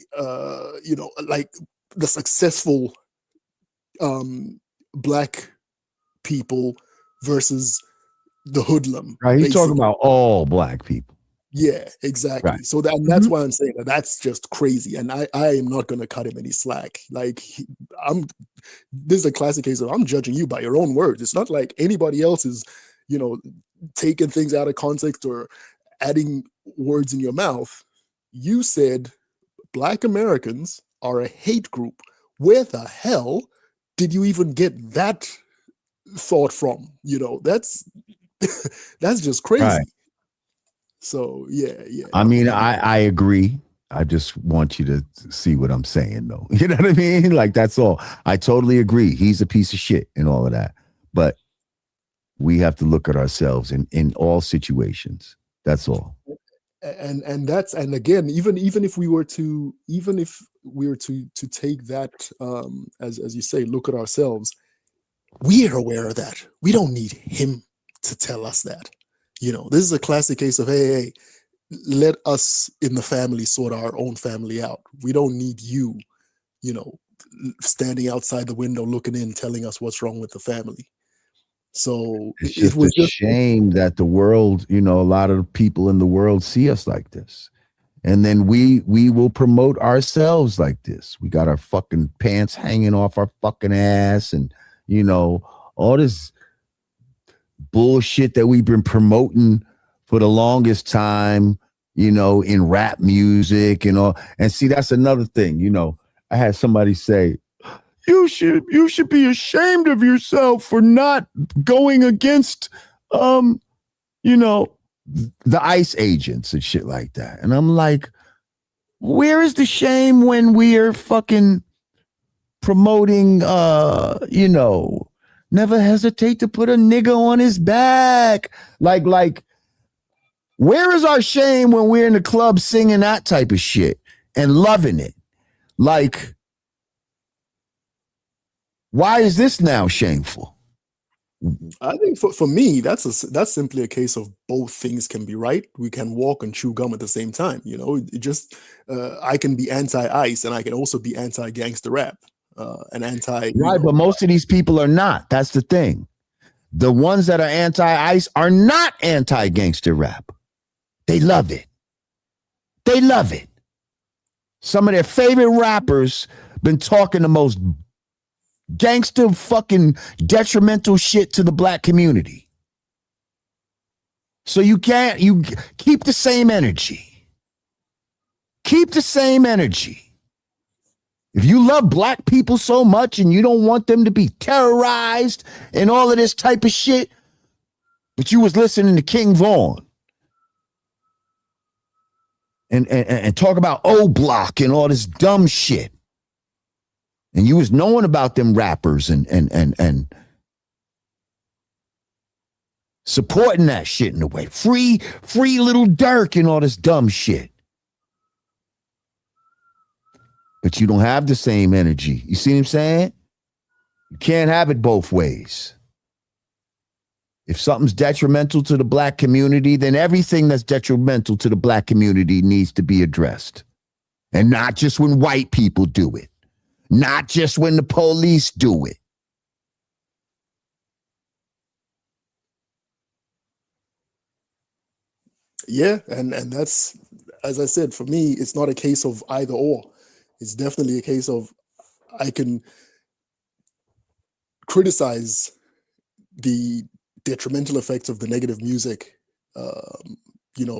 like the successful Black people versus the hoodlum. Right, he's talking about all Black people. Yeah, exactly. Right. So that's why I'm saying that's just crazy, and I am not going to cut him any slack. Like this is a classic case of I'm judging you by your own words. It's not like anybody else is, taking things out of context or adding words in your mouth. You said Black Americans are a hate group. Where the hell did you even get that thought from? That's just crazy. Right. So yeah. I mean, I agree. I just want you to see what I'm saying, though. You know what I mean? Like, that's all. I totally agree. He's a piece of shit and all of that. But we have to look at ourselves in all situations. That's all. And again, even if we were to take that, as you say, look at ourselves, we are aware of that. We don't need him to tell us that. This is a classic case of, hey, let us in the family sort our own family out. We don't need you, standing outside the window looking in, telling us what's wrong with the family. So it's it just was a shame that the world, a lot of people in the world see us like this. And then we will promote ourselves like this. We got our fucking pants hanging off our fucking ass and, all this bullshit that we've been promoting for the longest time, in rap music and all. And see, that's another thing, I had somebody say, you should be ashamed of yourself for not going against, the ICE agents and shit like that. And I'm like, where is the shame when we are fucking promoting, never hesitate to put a nigga on his back. Like, where is our shame when we're in the club singing that type of shit and loving it? Like, why is this now shameful? I think for me, that's simply a case of both things can be right. We can walk and chew gum at the same time. I can be anti-ICE and I can also be anti-gangster rap and anti. Right, but most of these people are not. That's the thing. The ones that are anti-ICE are not anti-gangster rap. They love it. They love it. Some of their favorite rappers been talking the most gangster fucking detrimental shit to the black community. So you keep the same energy. Keep the same energy. If you love black people so much and you don't want them to be terrorized and all of this type of shit, but you was listening to King Vaughn and talk about O Block and all this dumb shit. And you was knowing about them rappers and supporting that shit in a way. Free Little Dirk and all this dumb shit. But you don't have the same energy. You see what I'm saying? You can't have it both ways. If something's detrimental to the black community, then everything that's detrimental to the black community needs to be addressed. And not just when white people do it. Not just when the police do it. Yeah, and that's, as I said, for me, it's not a case of either or. It's definitely a case of I can criticize the detrimental effects of the negative music,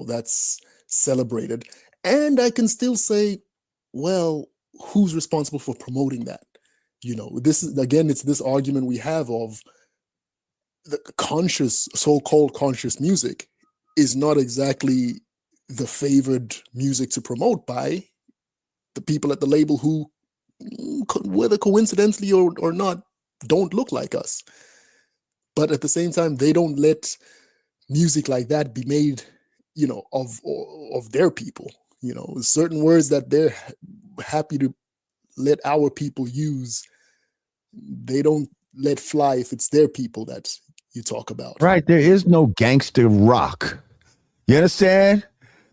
that's celebrated. And I can still say, well, who's responsible for promoting that? This is, again, it's this argument we have of the so-called conscious music is not exactly the favored music to promote by the people at the label who, whether coincidentally or not, don't look like us. But at the same time, they don't let music like that be made, of their people. Certain words that they're happy to let our people use, they don't let fly if it's their people that you talk about. Right. There is no gangster rock. You understand?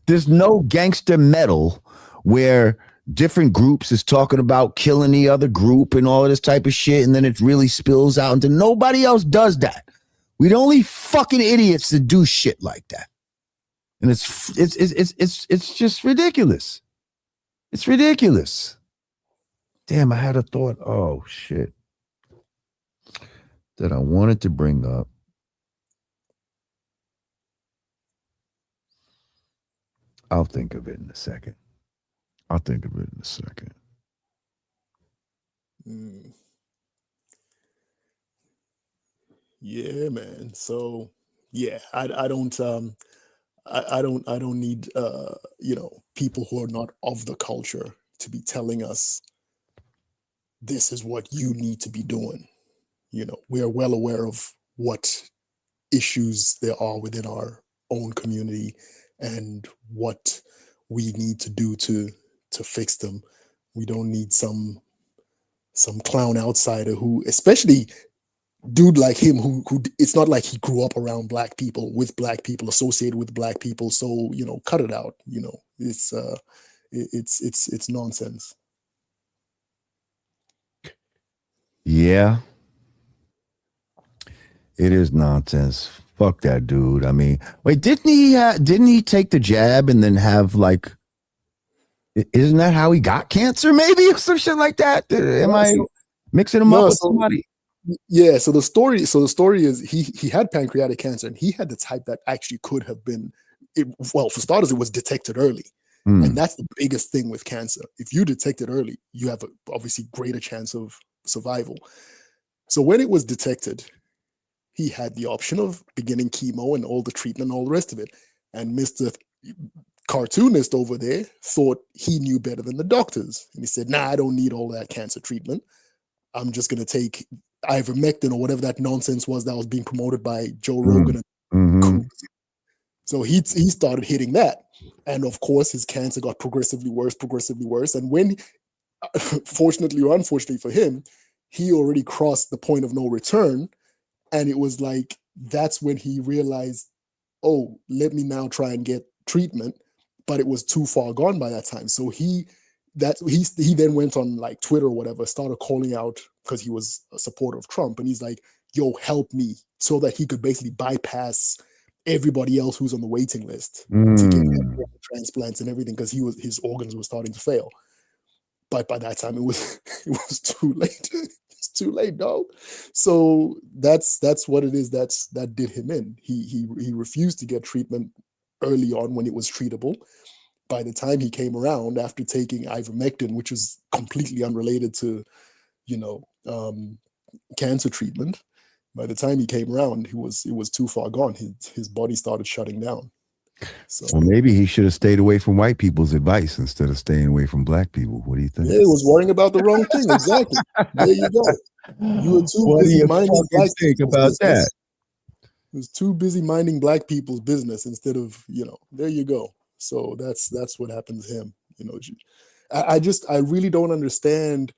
There's no gangster metal where different groups is talking about killing the other group and all of this type of shit, and then it really spills out into nobody else does that. We're the only fucking idiots that do shit like that. And it's just ridiculous. It's ridiculous. Damn, I had a thought. Oh shit. That I wanted to bring up. I'll think of it in a second. Yeah, man. So yeah, I don't need people who are not of the culture to be telling us this is what you need to be doing. We are well aware of what issues there are within our own community and what we need to do to fix them. We don't need some clown outsider who, especially dude like him, who it's not like he grew up around black people, with black people, associated with black people. So, cut it out. It's nonsense. Yeah. It is nonsense. Fuck that dude. I mean, wait, didn't he take the jab and then have like, isn't that how he got cancer maybe, or some shit like that? Am I mixing him up with somebody? Yeah, so the story is he had pancreatic cancer, and he had the type that actually could have been well, for starters, it was detected early. And that's the biggest thing with cancer. If you detect it early, you have obviously greater chance of survival. So when it was detected, he had the option of beginning chemo and all the treatment and all the rest of it. And Mr. Cartoonist over there thought he knew better than the doctors. And he said, nah, I don't need all that cancer treatment. I'm just going to take ivermectin or whatever that nonsense was that was being promoted by Joe Rogan. So he started hitting that. And of course, his cancer got progressively worse. And when, fortunately or unfortunately for him, he already crossed the point of no return. And it was like, that's when he realized, oh, let me now try and get treatment. But it was too far gone by that time. So he then went on like Twitter or whatever, started calling out, because he was a supporter of Trump. And he's like, yo, help me, so that he could basically bypass everybody else who's on the waiting list to get transplants and everything, because his organs were starting to fail. But by that time, it was too late. It's too late, dog. So that's what it is. That did him in. He refused to get treatment early on when it was treatable. By the time he came around after taking ivermectin, which is completely unrelated to, cancer treatment, by the time he came around, it was too far gone. His body started shutting down. So, well, maybe he should have stayed away from white people's advice instead of staying away from black people. What do you think? Yeah, he was worrying about the wrong thing. Exactly. There you go. You were too busy minding black people's business. That? He was too busy minding black people's business instead of, there you go. So that's what happened to him. I really don't understand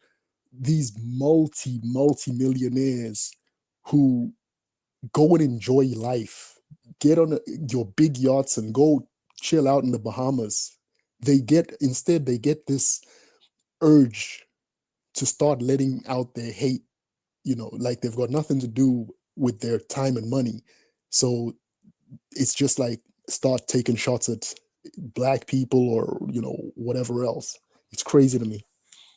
these multi-millionaires who go and enjoy life, get on your big yachts and go chill out in the Bahamas. They get this urge to start letting out their hate, like they've got nothing to do with their time and money. So it's just like start taking shots at black people or, whatever else. It's crazy to me.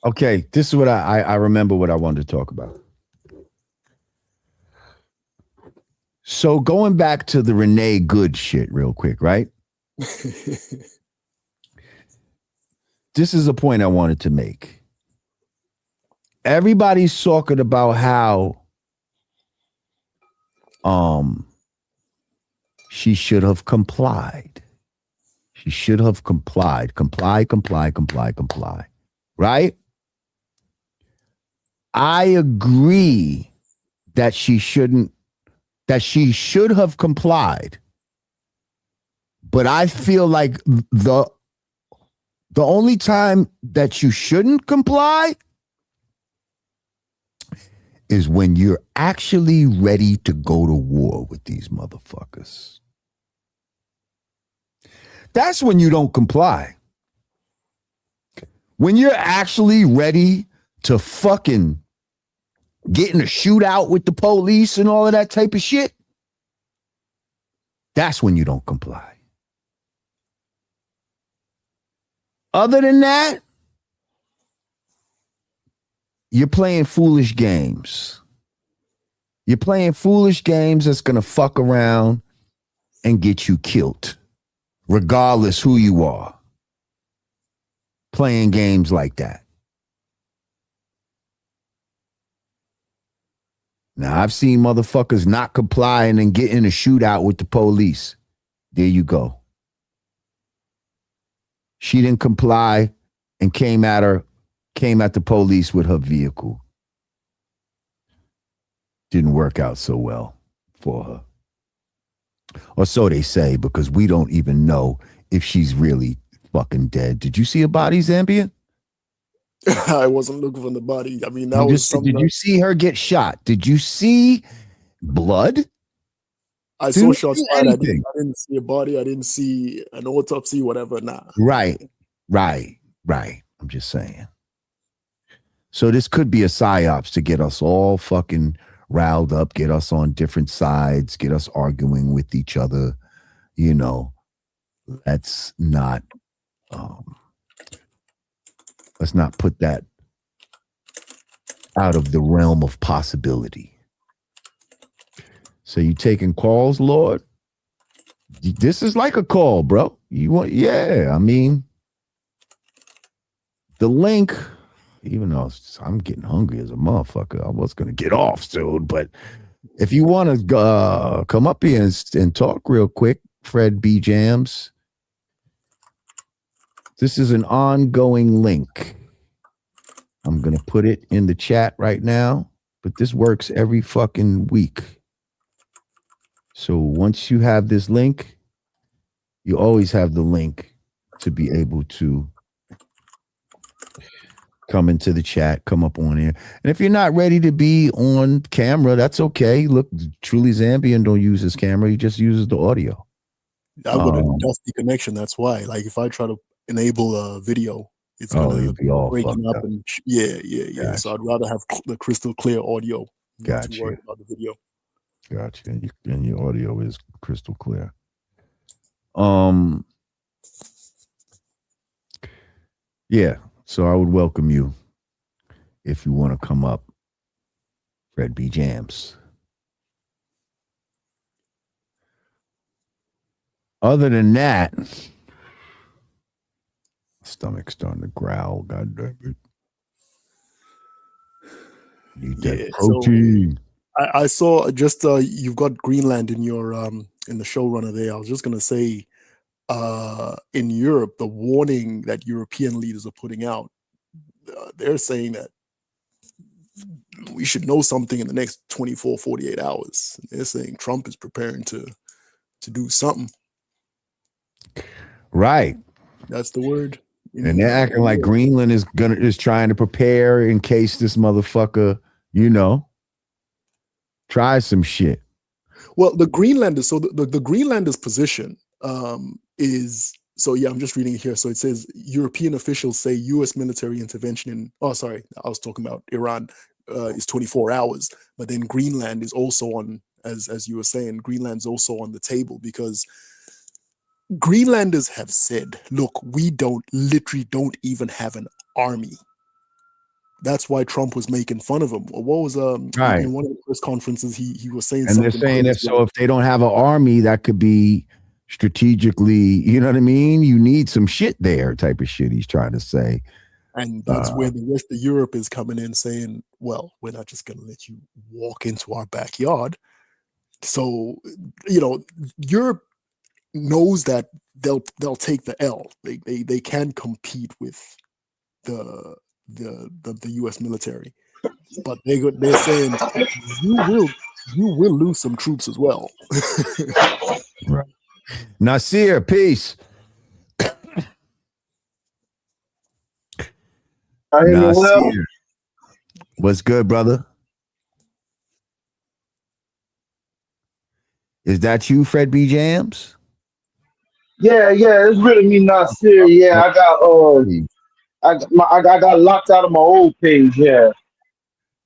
Okay, this is what I remember what I wanted to talk about. So going back to the Renee Good shit real quick, right? This is a point I wanted to make. Everybody's talking about how she should have complied. She should have complied. Comply. Right? I agree that she should have complied. But I feel like the only time that you shouldn't comply is when you're actually ready to go to war with these motherfuckers. That's when you don't comply. When you're actually ready to fucking get in a shootout with the police and all of that type of shit, that's when you don't comply. Other than that, you're playing foolish games. You're playing foolish games that's going to fuck around and get you killed, regardless who you are. Playing games like that. Now, I've seen motherfuckers not complying and get in a shootout with the police. There you go. She didn't comply and came at the police with her vehicle. Didn't work out so well for her. Or so they say, because we don't even know if she's really fucking dead. Did you see a body, Zambian? I wasn't looking for the body. I mean, that was something. Did you see her get shot? Did you see blood? I saw shots fired. I didn't see a body. I didn't see an autopsy, whatever. Nah. Right. I'm just saying. So this could be a psyops to get us all fucking riled up, get us on different sides, get us arguing with each other. You know, let's not put that out of the realm of possibility. So you taking calls, Lord? This is like a call, bro. You want? Yeah, I mean, the link. Even though I'm getting hungry as a motherfucker, I was gonna get off soon. But if you want to come up here and talk real quick, Fred B. Jams, this is an ongoing link. I'm gonna put it in the chat right now. But this works every fucking week. So once you have this link, you always have the link to be able to come into the chat, come up on here. And if you're not ready to be on camera, that's okay. Look, Truly Zambian don't use his camera. He just uses the audio. I've got a dusty connection. That's why. Like, if I try to enable a video, it's going to be all breaking up. And yeah. Gotcha. So I'd rather have the crystal clear audio. Gotcha. To worry about the video. Gotcha. And your audio is crystal clear. Yeah. So I would welcome you if you want to come up, Fred B. Jams. Other than that, stomach's starting to growl. God damn it! Need that protein. So I saw just you've got Greenland in your in the showrunner there. I was just gonna say, in Europe, the warning that European leaders are putting out, they're saying that we should know something in the next 24, 48 hours. They're saying Trump is preparing to do something. Right. That's the word. And they're acting like Greenland is trying to prepare in case this motherfucker, tries some shit. Well, the Greenlanders, so the Greenlanders' position is, so yeah, I'm just reading it here. So it says European officials say U.S. military intervention I was talking about Iran, is 24 hours, but then Greenland is also on, as you were saying, Greenland's also on the table, because Greenlanders have said, look, we literally don't even have an army. That's why Trump was making fun of him. Or what was right. in one of the press conferences he was saying and something. They're saying that so if they don't have an army, that could be strategically, you know what I mean? You need some shit there, type of shit he's trying to say. And that's where the rest of Europe is coming in saying, well, we're not just going to let you walk into our backyard. So, Europe knows that they'll take the L. They can compete with the U.S. military, but they're saying you will lose some troops as well. Right. Nasir, peace. Nasir. What's good, brother? Is that you, Fred B. Jams? Yeah, it's really me, Nasir. Yeah, I got locked out of my old page. Yeah,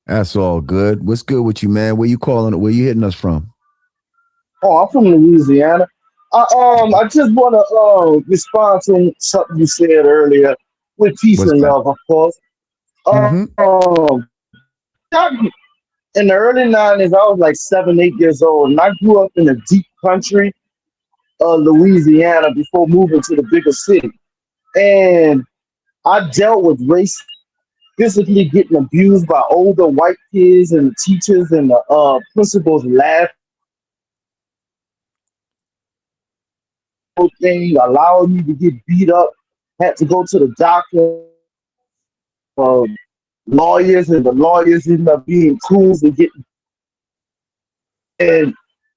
that's all good. What's good with you, man? Where you calling? Where you hitting us from? Oh, I'm from Louisiana. I just want to respond to something you said earlier, with peace and love, of course. In the early 90s, I was like 7, 8 years old, and I grew up in a deep country, Louisiana, before moving to the bigger city. And I dealt with race, physically getting abused by older white kids and the teachers and the principals laughing, thing, allowing me to get beat up, had to go to the doctor, lawyers, and the lawyers ended up being cool and getting. And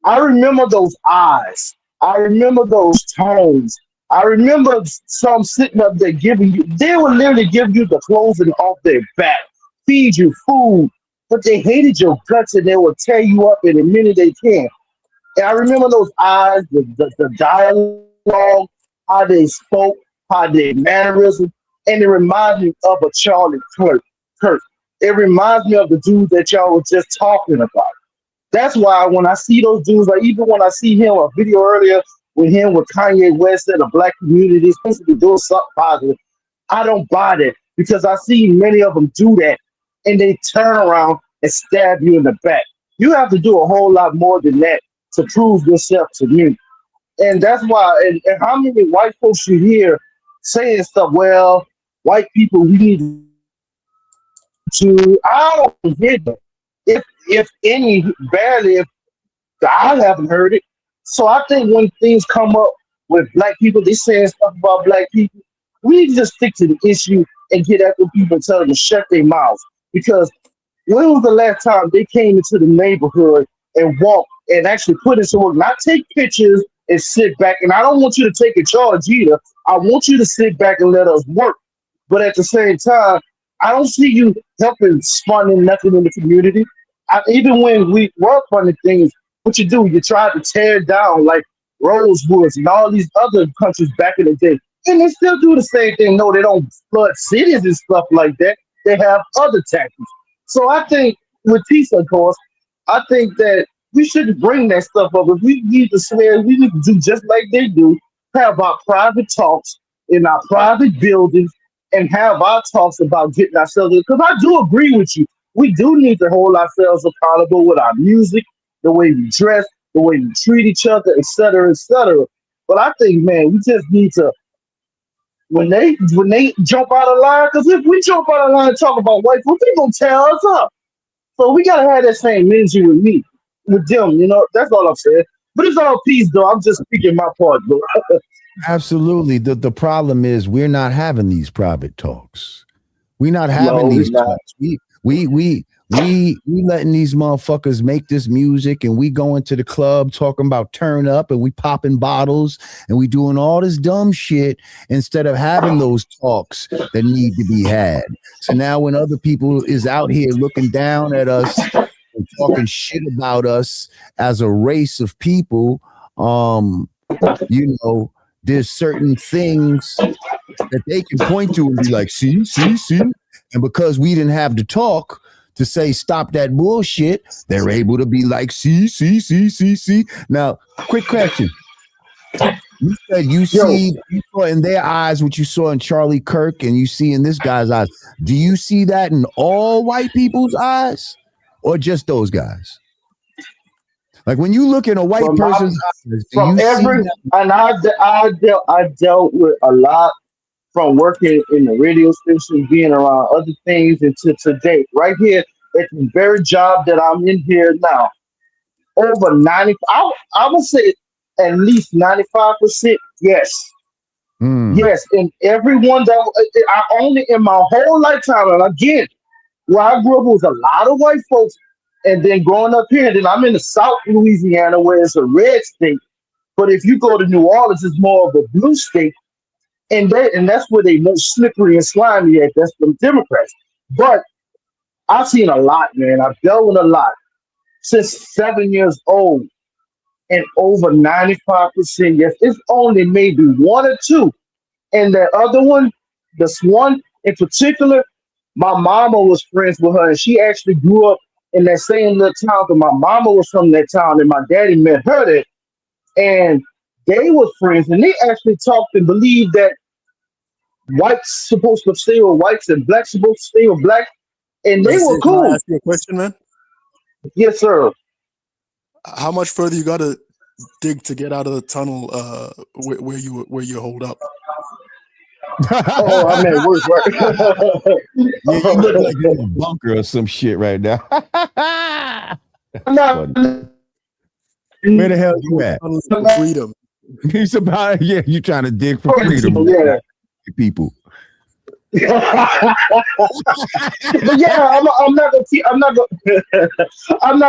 I remember those eyes. I remember those tones. I remember some sitting up there giving you, they would literally give you the clothing off their back, feed you food, but they hated your guts and they would tear you up in the minute they can. And I remember those eyes, the dialogue, how they spoke, how they mannerism, and it reminds me of a Charlie Kirk. It reminds me of the dude that y'all were just talking about. That's why when I see those dudes, like even when I see him a video earlier with him with Kanye West and the black community is supposed to be doing something positive, I don't buy that because I see many of them do that and they turn around and stab you in the back. You have to do a whole lot more than that to prove yourself to me. And that's why, and how many white folks you hear saying stuff, well, white people, we need to, I don't hear them. If any, barely, if I haven't heard it. So I think when things come up with black people, they saying stuff about black people, we need to just stick to the issue and get after people and tell them to shut their mouths. Because when was the last time they came into the neighborhood and walked and actually put in some work, not take pictures and sit back? And I don't want you to take a charge either. I want you to sit back and let us work. But at the same time, I don't see you helping spawning nothing in the community. Even when we work on the things, what you do, you try to tear down like Rosewoods and all these other countries back in the day. And they still do the same thing. No, they don't flood cities and stuff like that. They have other tactics. So I think with peace, of course, I think that we shouldn't bring that stuff up. If we need to swear, we need to do just like they do, have our private talks in our private buildings and have our talks about getting ourselves in. Because I do agree with you. We do need to hold ourselves accountable with our music, the way we dress, the way we treat each other, et cetera, et cetera. But I think, man, we just need to, when they jump out of line, because if we jump out of line and talk about white folks, they gonna tear us up. So we gotta have that same energy with me, with them, you know. That's all I'm saying. But it's all peace, though. I'm just speaking my part, though. Absolutely. The problem is we're not having these private talks. We're not having these talks. We letting these motherfuckers make this music and we going to the club talking about turn up and we popping bottles and we doing all this dumb shit instead of having those talks that need to be had. So now when other people is out here looking down at us and talking shit about us as a race of people, you know, there's certain things that they can point to and be like, see. And because we didn't have to talk to say stop that bullshit, they're able to be like, see. Now, quick question. You said you saw in their eyes what you saw in Charlie Kirk and you see in this guy's eyes. Do you see that in all white people's eyes or just those guys? Like when you look in a white person's eyes, from every, and I dealt with a lot from working in the radio station, being around other things, and to today, right here at the very job that I'm in here now, over 90, I would say at least 95%, yes. Yes, and everyone that I only in my whole lifetime, and again, where I grew up was a lot of white folks, and then growing up here, and then I'm in the South Louisiana where it's a red state, but if you go to New Orleans, it's more of a blue state. And that's where they most slippery and slimy at. That's the Democrats. But I've seen a lot, man. I've dealt with a lot since 7 years old, and over 95%. Yes, it's only maybe one or two. And the other one, this one in particular, my mama was friends with her, and she actually grew up in that same little town. But my mama was from that town, and my daddy met her there, and they were friends, and they actually talked and believed that whites supposed to stay with whites and blacks supposed to stay with blacks, and they were cool. Can I ask you a question, man? Yes, sir. How much further you got to dig to get out of the tunnel where you hold up? Oh, I mean, work. Yeah, you look like you're in a bunker or some shit right now. Where the hell you at? Freedom. He's about, yeah, you trying to dig for freedom. Yeah. People. But yeah, I'm not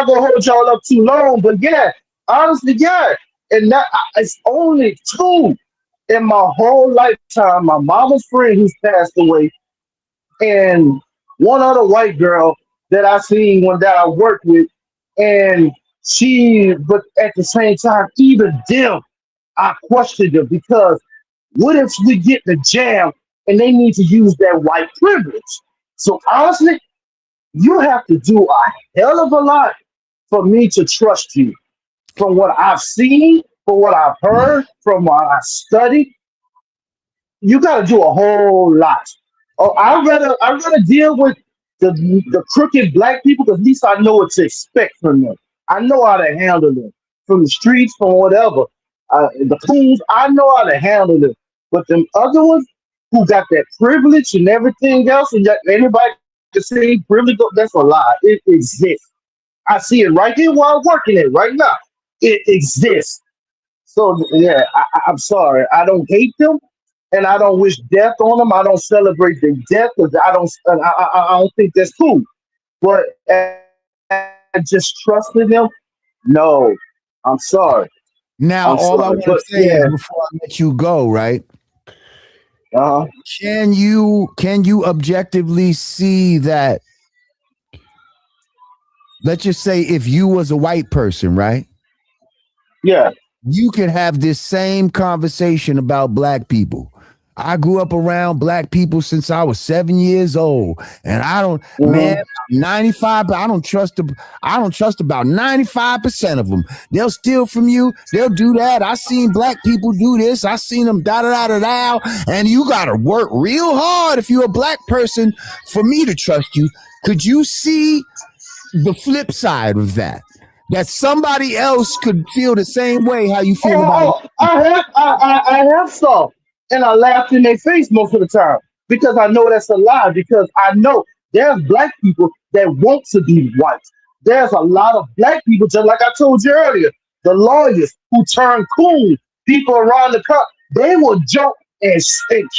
gonna hold y'all up too long. But yeah, Honestly, yeah. And that it's only two in my whole lifetime. My mama's friend who's passed away, and one other white girl that I seen one that I worked with, and but at the same time, even them, I questioned them because what if we get the jam and they need to use that white privilege? So honestly, you have to do a hell of a lot for me to trust you. From what I've seen, from what I've heard, from what I studied, you got to do a whole lot. Oh, I rather deal with the crooked black people because at least I know what to expect from them. I know how to handle them from the streets, from whatever. The fools, I know how to handle them. But them other ones who got that privilege and everything else, and that anybody can say privilege, that's a lie. It exists. I see it right here while I'm working it right now. It exists. So yeah, I'm sorry. I don't hate them, and I don't wish death on them. I don't celebrate their death because I don't think that's cool. But just trusting them, no. I'm sorry. Now, I'm all I sorry. want to But say is yeah, before I let you go, right? uh, Can you objectively see that? Let's just say if you was a white person, right? yeah. You could have this same conversation about black people. I grew up around black people since I was 7 years old, and I don't, man, hmm 95. But I don't trust about 95% of them. They'll steal from you. They'll do that. I seen black people do this. I seen them da da da da da. And you gotta work real hard if you're a black person for me to trust you. Could you see the flip side of that? That somebody else could feel the same way how you feel about it. I have some, and I laughed in their face most of the time because I know that's a lie. Because I know there's black people that want to be white. There's a lot of black people, just like I told you earlier, the lawyers who turn cool, people around the country, they will jump and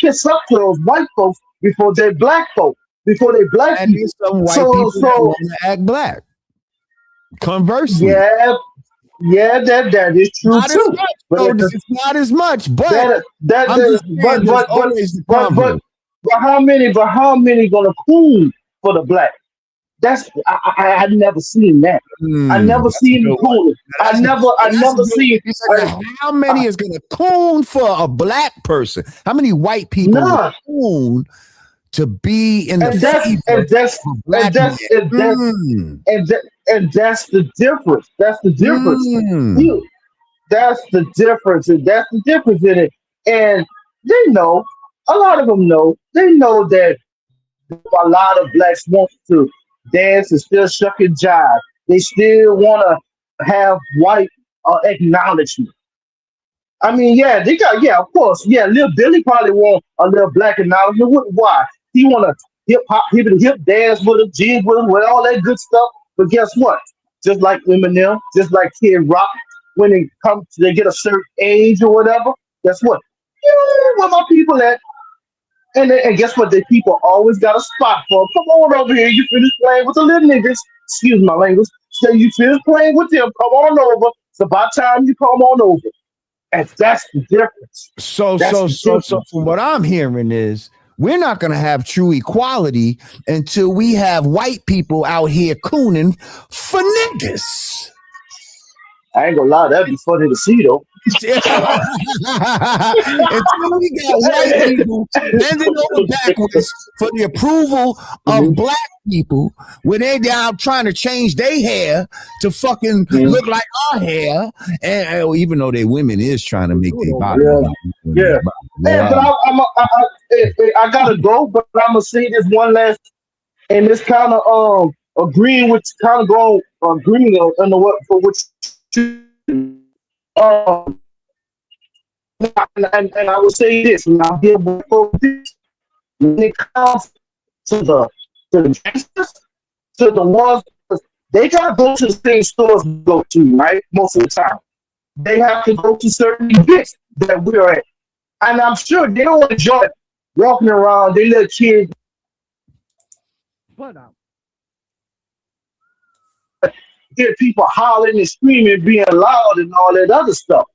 kiss up to those white folks before they black folk, before they black And people. there's some white So people that so want to act black. Conversely, yeah, yeah, that is true not as too. much. But So at the it's not as much, but that that, I'm just that saying there's always the but converse. but how many gonna cool for the black? I never seen that. I never That's a seen good them one. cool. Now, I that's a never good one. seen You said, I, now, how many is going to coon for a black person? How many white people would nah. coon to be in the And that's favor and that's of and black men? that's and that's and that's the difference. That's the difference. Mm. You that's the difference, and that's the difference in it. And they know, a lot of them know, they know that a lot of blacks want to dance and still shuck and jive. They still want to have white acknowledgement. I mean, yeah, they got, yeah, of course, yeah. Lil Billy probably want a little black acknowledgement. Why? He want to hip hop, hip dance with him, jig with him, with all that good stuff. But guess what? Just like Eminem, just like Kid Rock, when they come, they get a certain age or whatever. Guess what? Yeah, where my people at? And guess what? The people always got a spot for 'em. Come on over here. You finish playing with the little niggas. Excuse my language. So you finish playing with them. Come on over. It's about time you come on over. And that's the difference. So, That's so, the so, so, difference. from what I'm hearing is we're not going to have true equality until we have white people out here cooning for niggas. I ain't gonna lie, that'd be funny to see though. Until we got white people bending over backwards for the approval of Mhm, black people when they down trying to change their hair to fucking mhm. look like our hair, and even though they women is trying to make their body Yeah, look like yeah. their body. Hey, but Yeah. I gotta go, but I'm gonna say this one last, and it's kind of agreeing with kind of going agreeing on the what for what you um and I will say this, and I'll give this when it comes to the gangsters, to the ones they gotta go to the same stores we go to, right? Most of the time. They have to go to certain events that we're at. And I'm sure they don't enjoy walking around, they little kids hear people hollering and screaming, being loud and all that other stuff.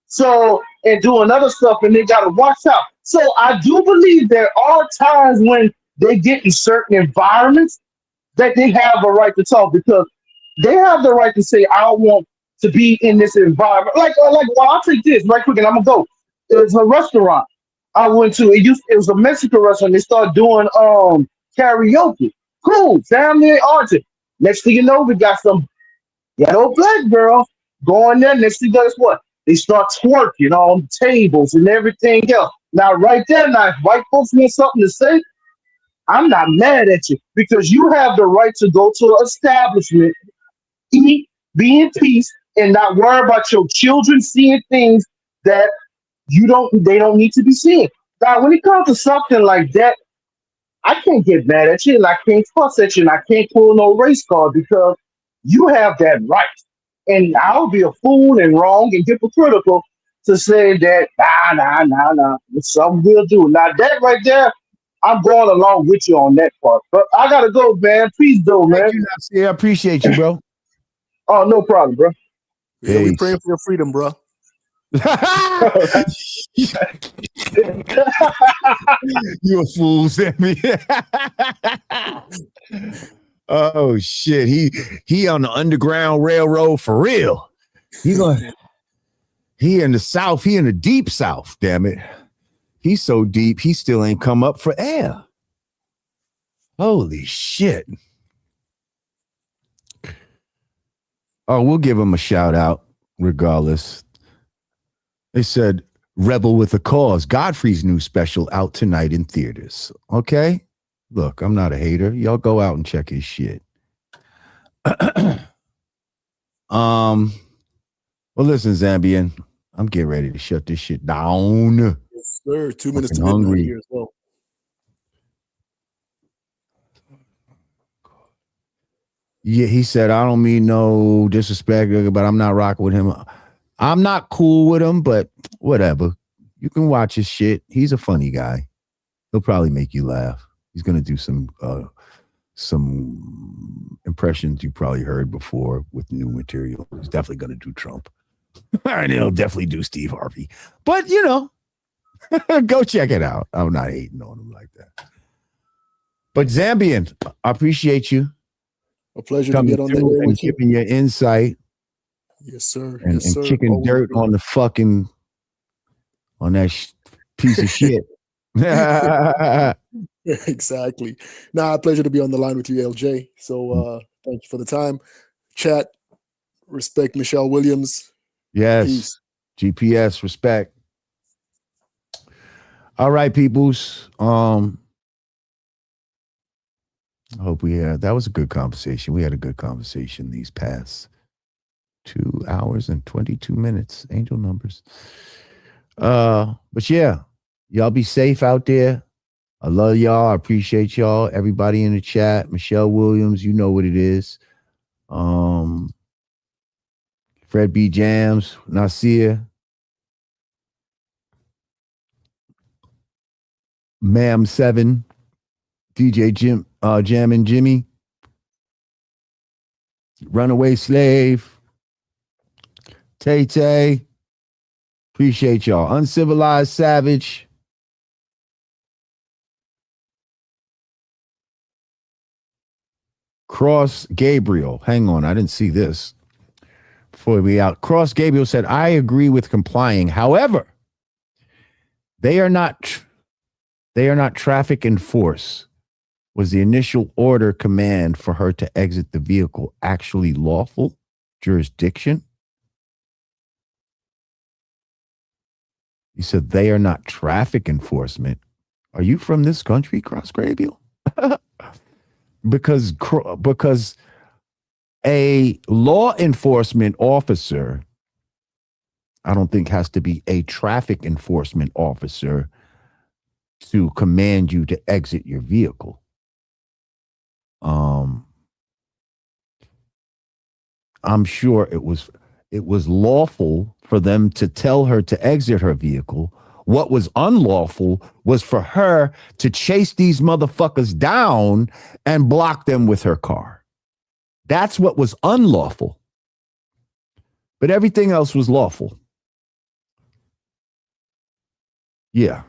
So, and doing other stuff, and they got to watch out. So I do believe there are times when they get in certain environments that they have a right to talk, because they have the right to say, I don't want to be in this environment. Well, I'll take this right quick and I'm gonna go. There's a restaurant I went to. It was a Mexican restaurant. They started doing karaoke. Cool, family and artist. Next thing you know, we got some ghetto black girl going there. Next thing you know, guess what? They start twerking on tables and everything else. Now, right there, now, if white folks want something to say, I'm not mad at you, because you have the right to go to an establishment, eat, be in peace, and not worry about your children seeing things that they don't need to be seeing. Now, when it comes to something like that, I can't get mad at you, and I can't fuss at you, and I can't pull no race card, because you have that right. And I'll be a fool and wrong and hypocritical to say that, nah, it's something we'll do. Now, that right there, I'm going along with you on that part. But I got to go, man. Please do, man. Yeah, I appreciate you, bro. Oh, no problem, bro. Yeah, we praying for your freedom, bro. You a fool, Sammy. Oh shit. He on the Underground Railroad for real. He in the South, he in the deep South, damn it. He's so deep, he still ain't come up for air. Holy shit. Oh, we'll give him a shout out regardless. They said Rebel with a Cause, Godfrey's new special, out tonight in theaters. Okay? Look, I'm not a hater. Y'all go out and check his shit. Well, listen, Zambian, I'm getting ready to shut this shit down. Yes, sir. 2 minutes to Fucking midnight here as well. Yeah, he said, I don't mean no disrespect, but I'm not rocking with him. I'm not cool with him, but whatever. You can watch his shit. He's a funny guy. He'll probably make you laugh. He's gonna do some impressions you probably heard before with new material. He's definitely gonna do Trump. And he'll definitely do Steve Harvey. But you know, go check it out. I'm not hating on him like that. But Zambian, I appreciate you. A pleasure to get on the air with you. Giving your insight. Yes, sir. And, yes, sir. kicking dirt on the fucking on that piece of shit. Exactly. Nah, a pleasure to be on the line with you, LJ. So thank you for the time. Chat, respect Michelle Williams. Yes. Peace. GPS, respect. All right, peoples. I hope that was a good conversation. We had a good conversation these past 2 hours and 22 minutes. Angel numbers. But yeah, y'all be safe out there. I love y'all. I appreciate y'all. Everybody in the chat. Michelle Williams, you know what it is. Fred B. Jams, Nasir. Ma'am 7. DJ Jim, Jam and Jimmy. Runaway Slave. Tay Tay. Appreciate y'all. Uncivilized Savage. Cross Gabriel. Hang on, I didn't see this before we out. Cross Gabriel said, I agree with complying. However, they are not traffic in force. Was the initial order command for her to exit the vehicle actually lawful jurisdiction? He said they are not traffic enforcement. Are you from this country, Cross Gabriel? Because a law enforcement officer, I don't think has to be a traffic enforcement officer to command you to exit your vehicle. I'm sure it was lawful for them to tell her to exit her vehicle. What was unlawful was for her to chase these motherfuckers down and block them with her car. That's what was unlawful. But everything else was lawful. Yeah.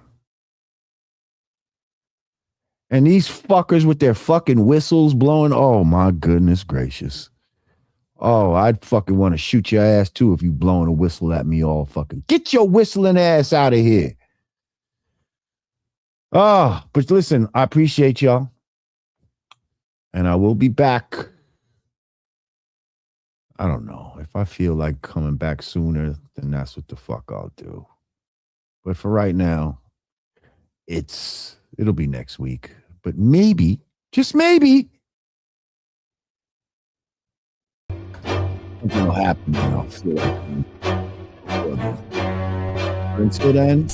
And these fuckers with their fucking whistles blowing, oh my goodness gracious. Oh, I'd fucking want to shoot your ass too if you blowing a whistle at me all fucking. Get your whistling ass out of here. Oh, but listen, I appreciate y'all. And I will be back. I don't know. If I feel like coming back sooner, then that's what the fuck I'll do. But for right now, it'll be next week. But maybe, just maybe, something will happen and I'll feel like until then.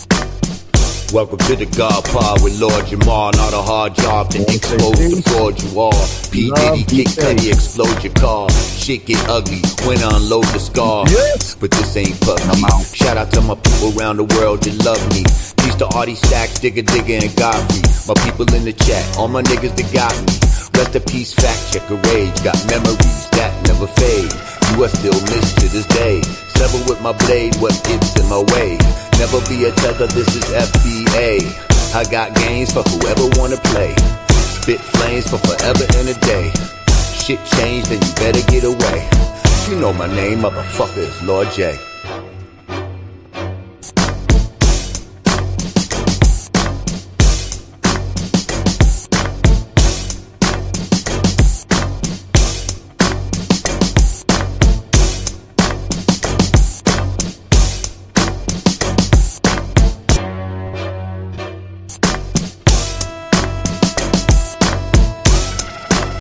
Welcome to the God Pod with Lord Jamar. Not a hard job to expose the fraud you are. P. Diddy, Kid Cudi, explode your car. Shit get ugly when I unload the scar. Yes. But this ain't PUBG. Shout out to my people around the world that love me. Peace to all these stacks, digger, and Godfrey. My people in the chat, all my niggas that got me. Rest in peace, fact checker rage. Got memories that never fade. You are still missed to this day. Sever with my blade, what gets in my way. Never be a tether, this is FBA. I got games for whoever wanna play. Spit flames for forever and a day. Shit changed and you better get away. You know my name, motherfucker, it's Lord J.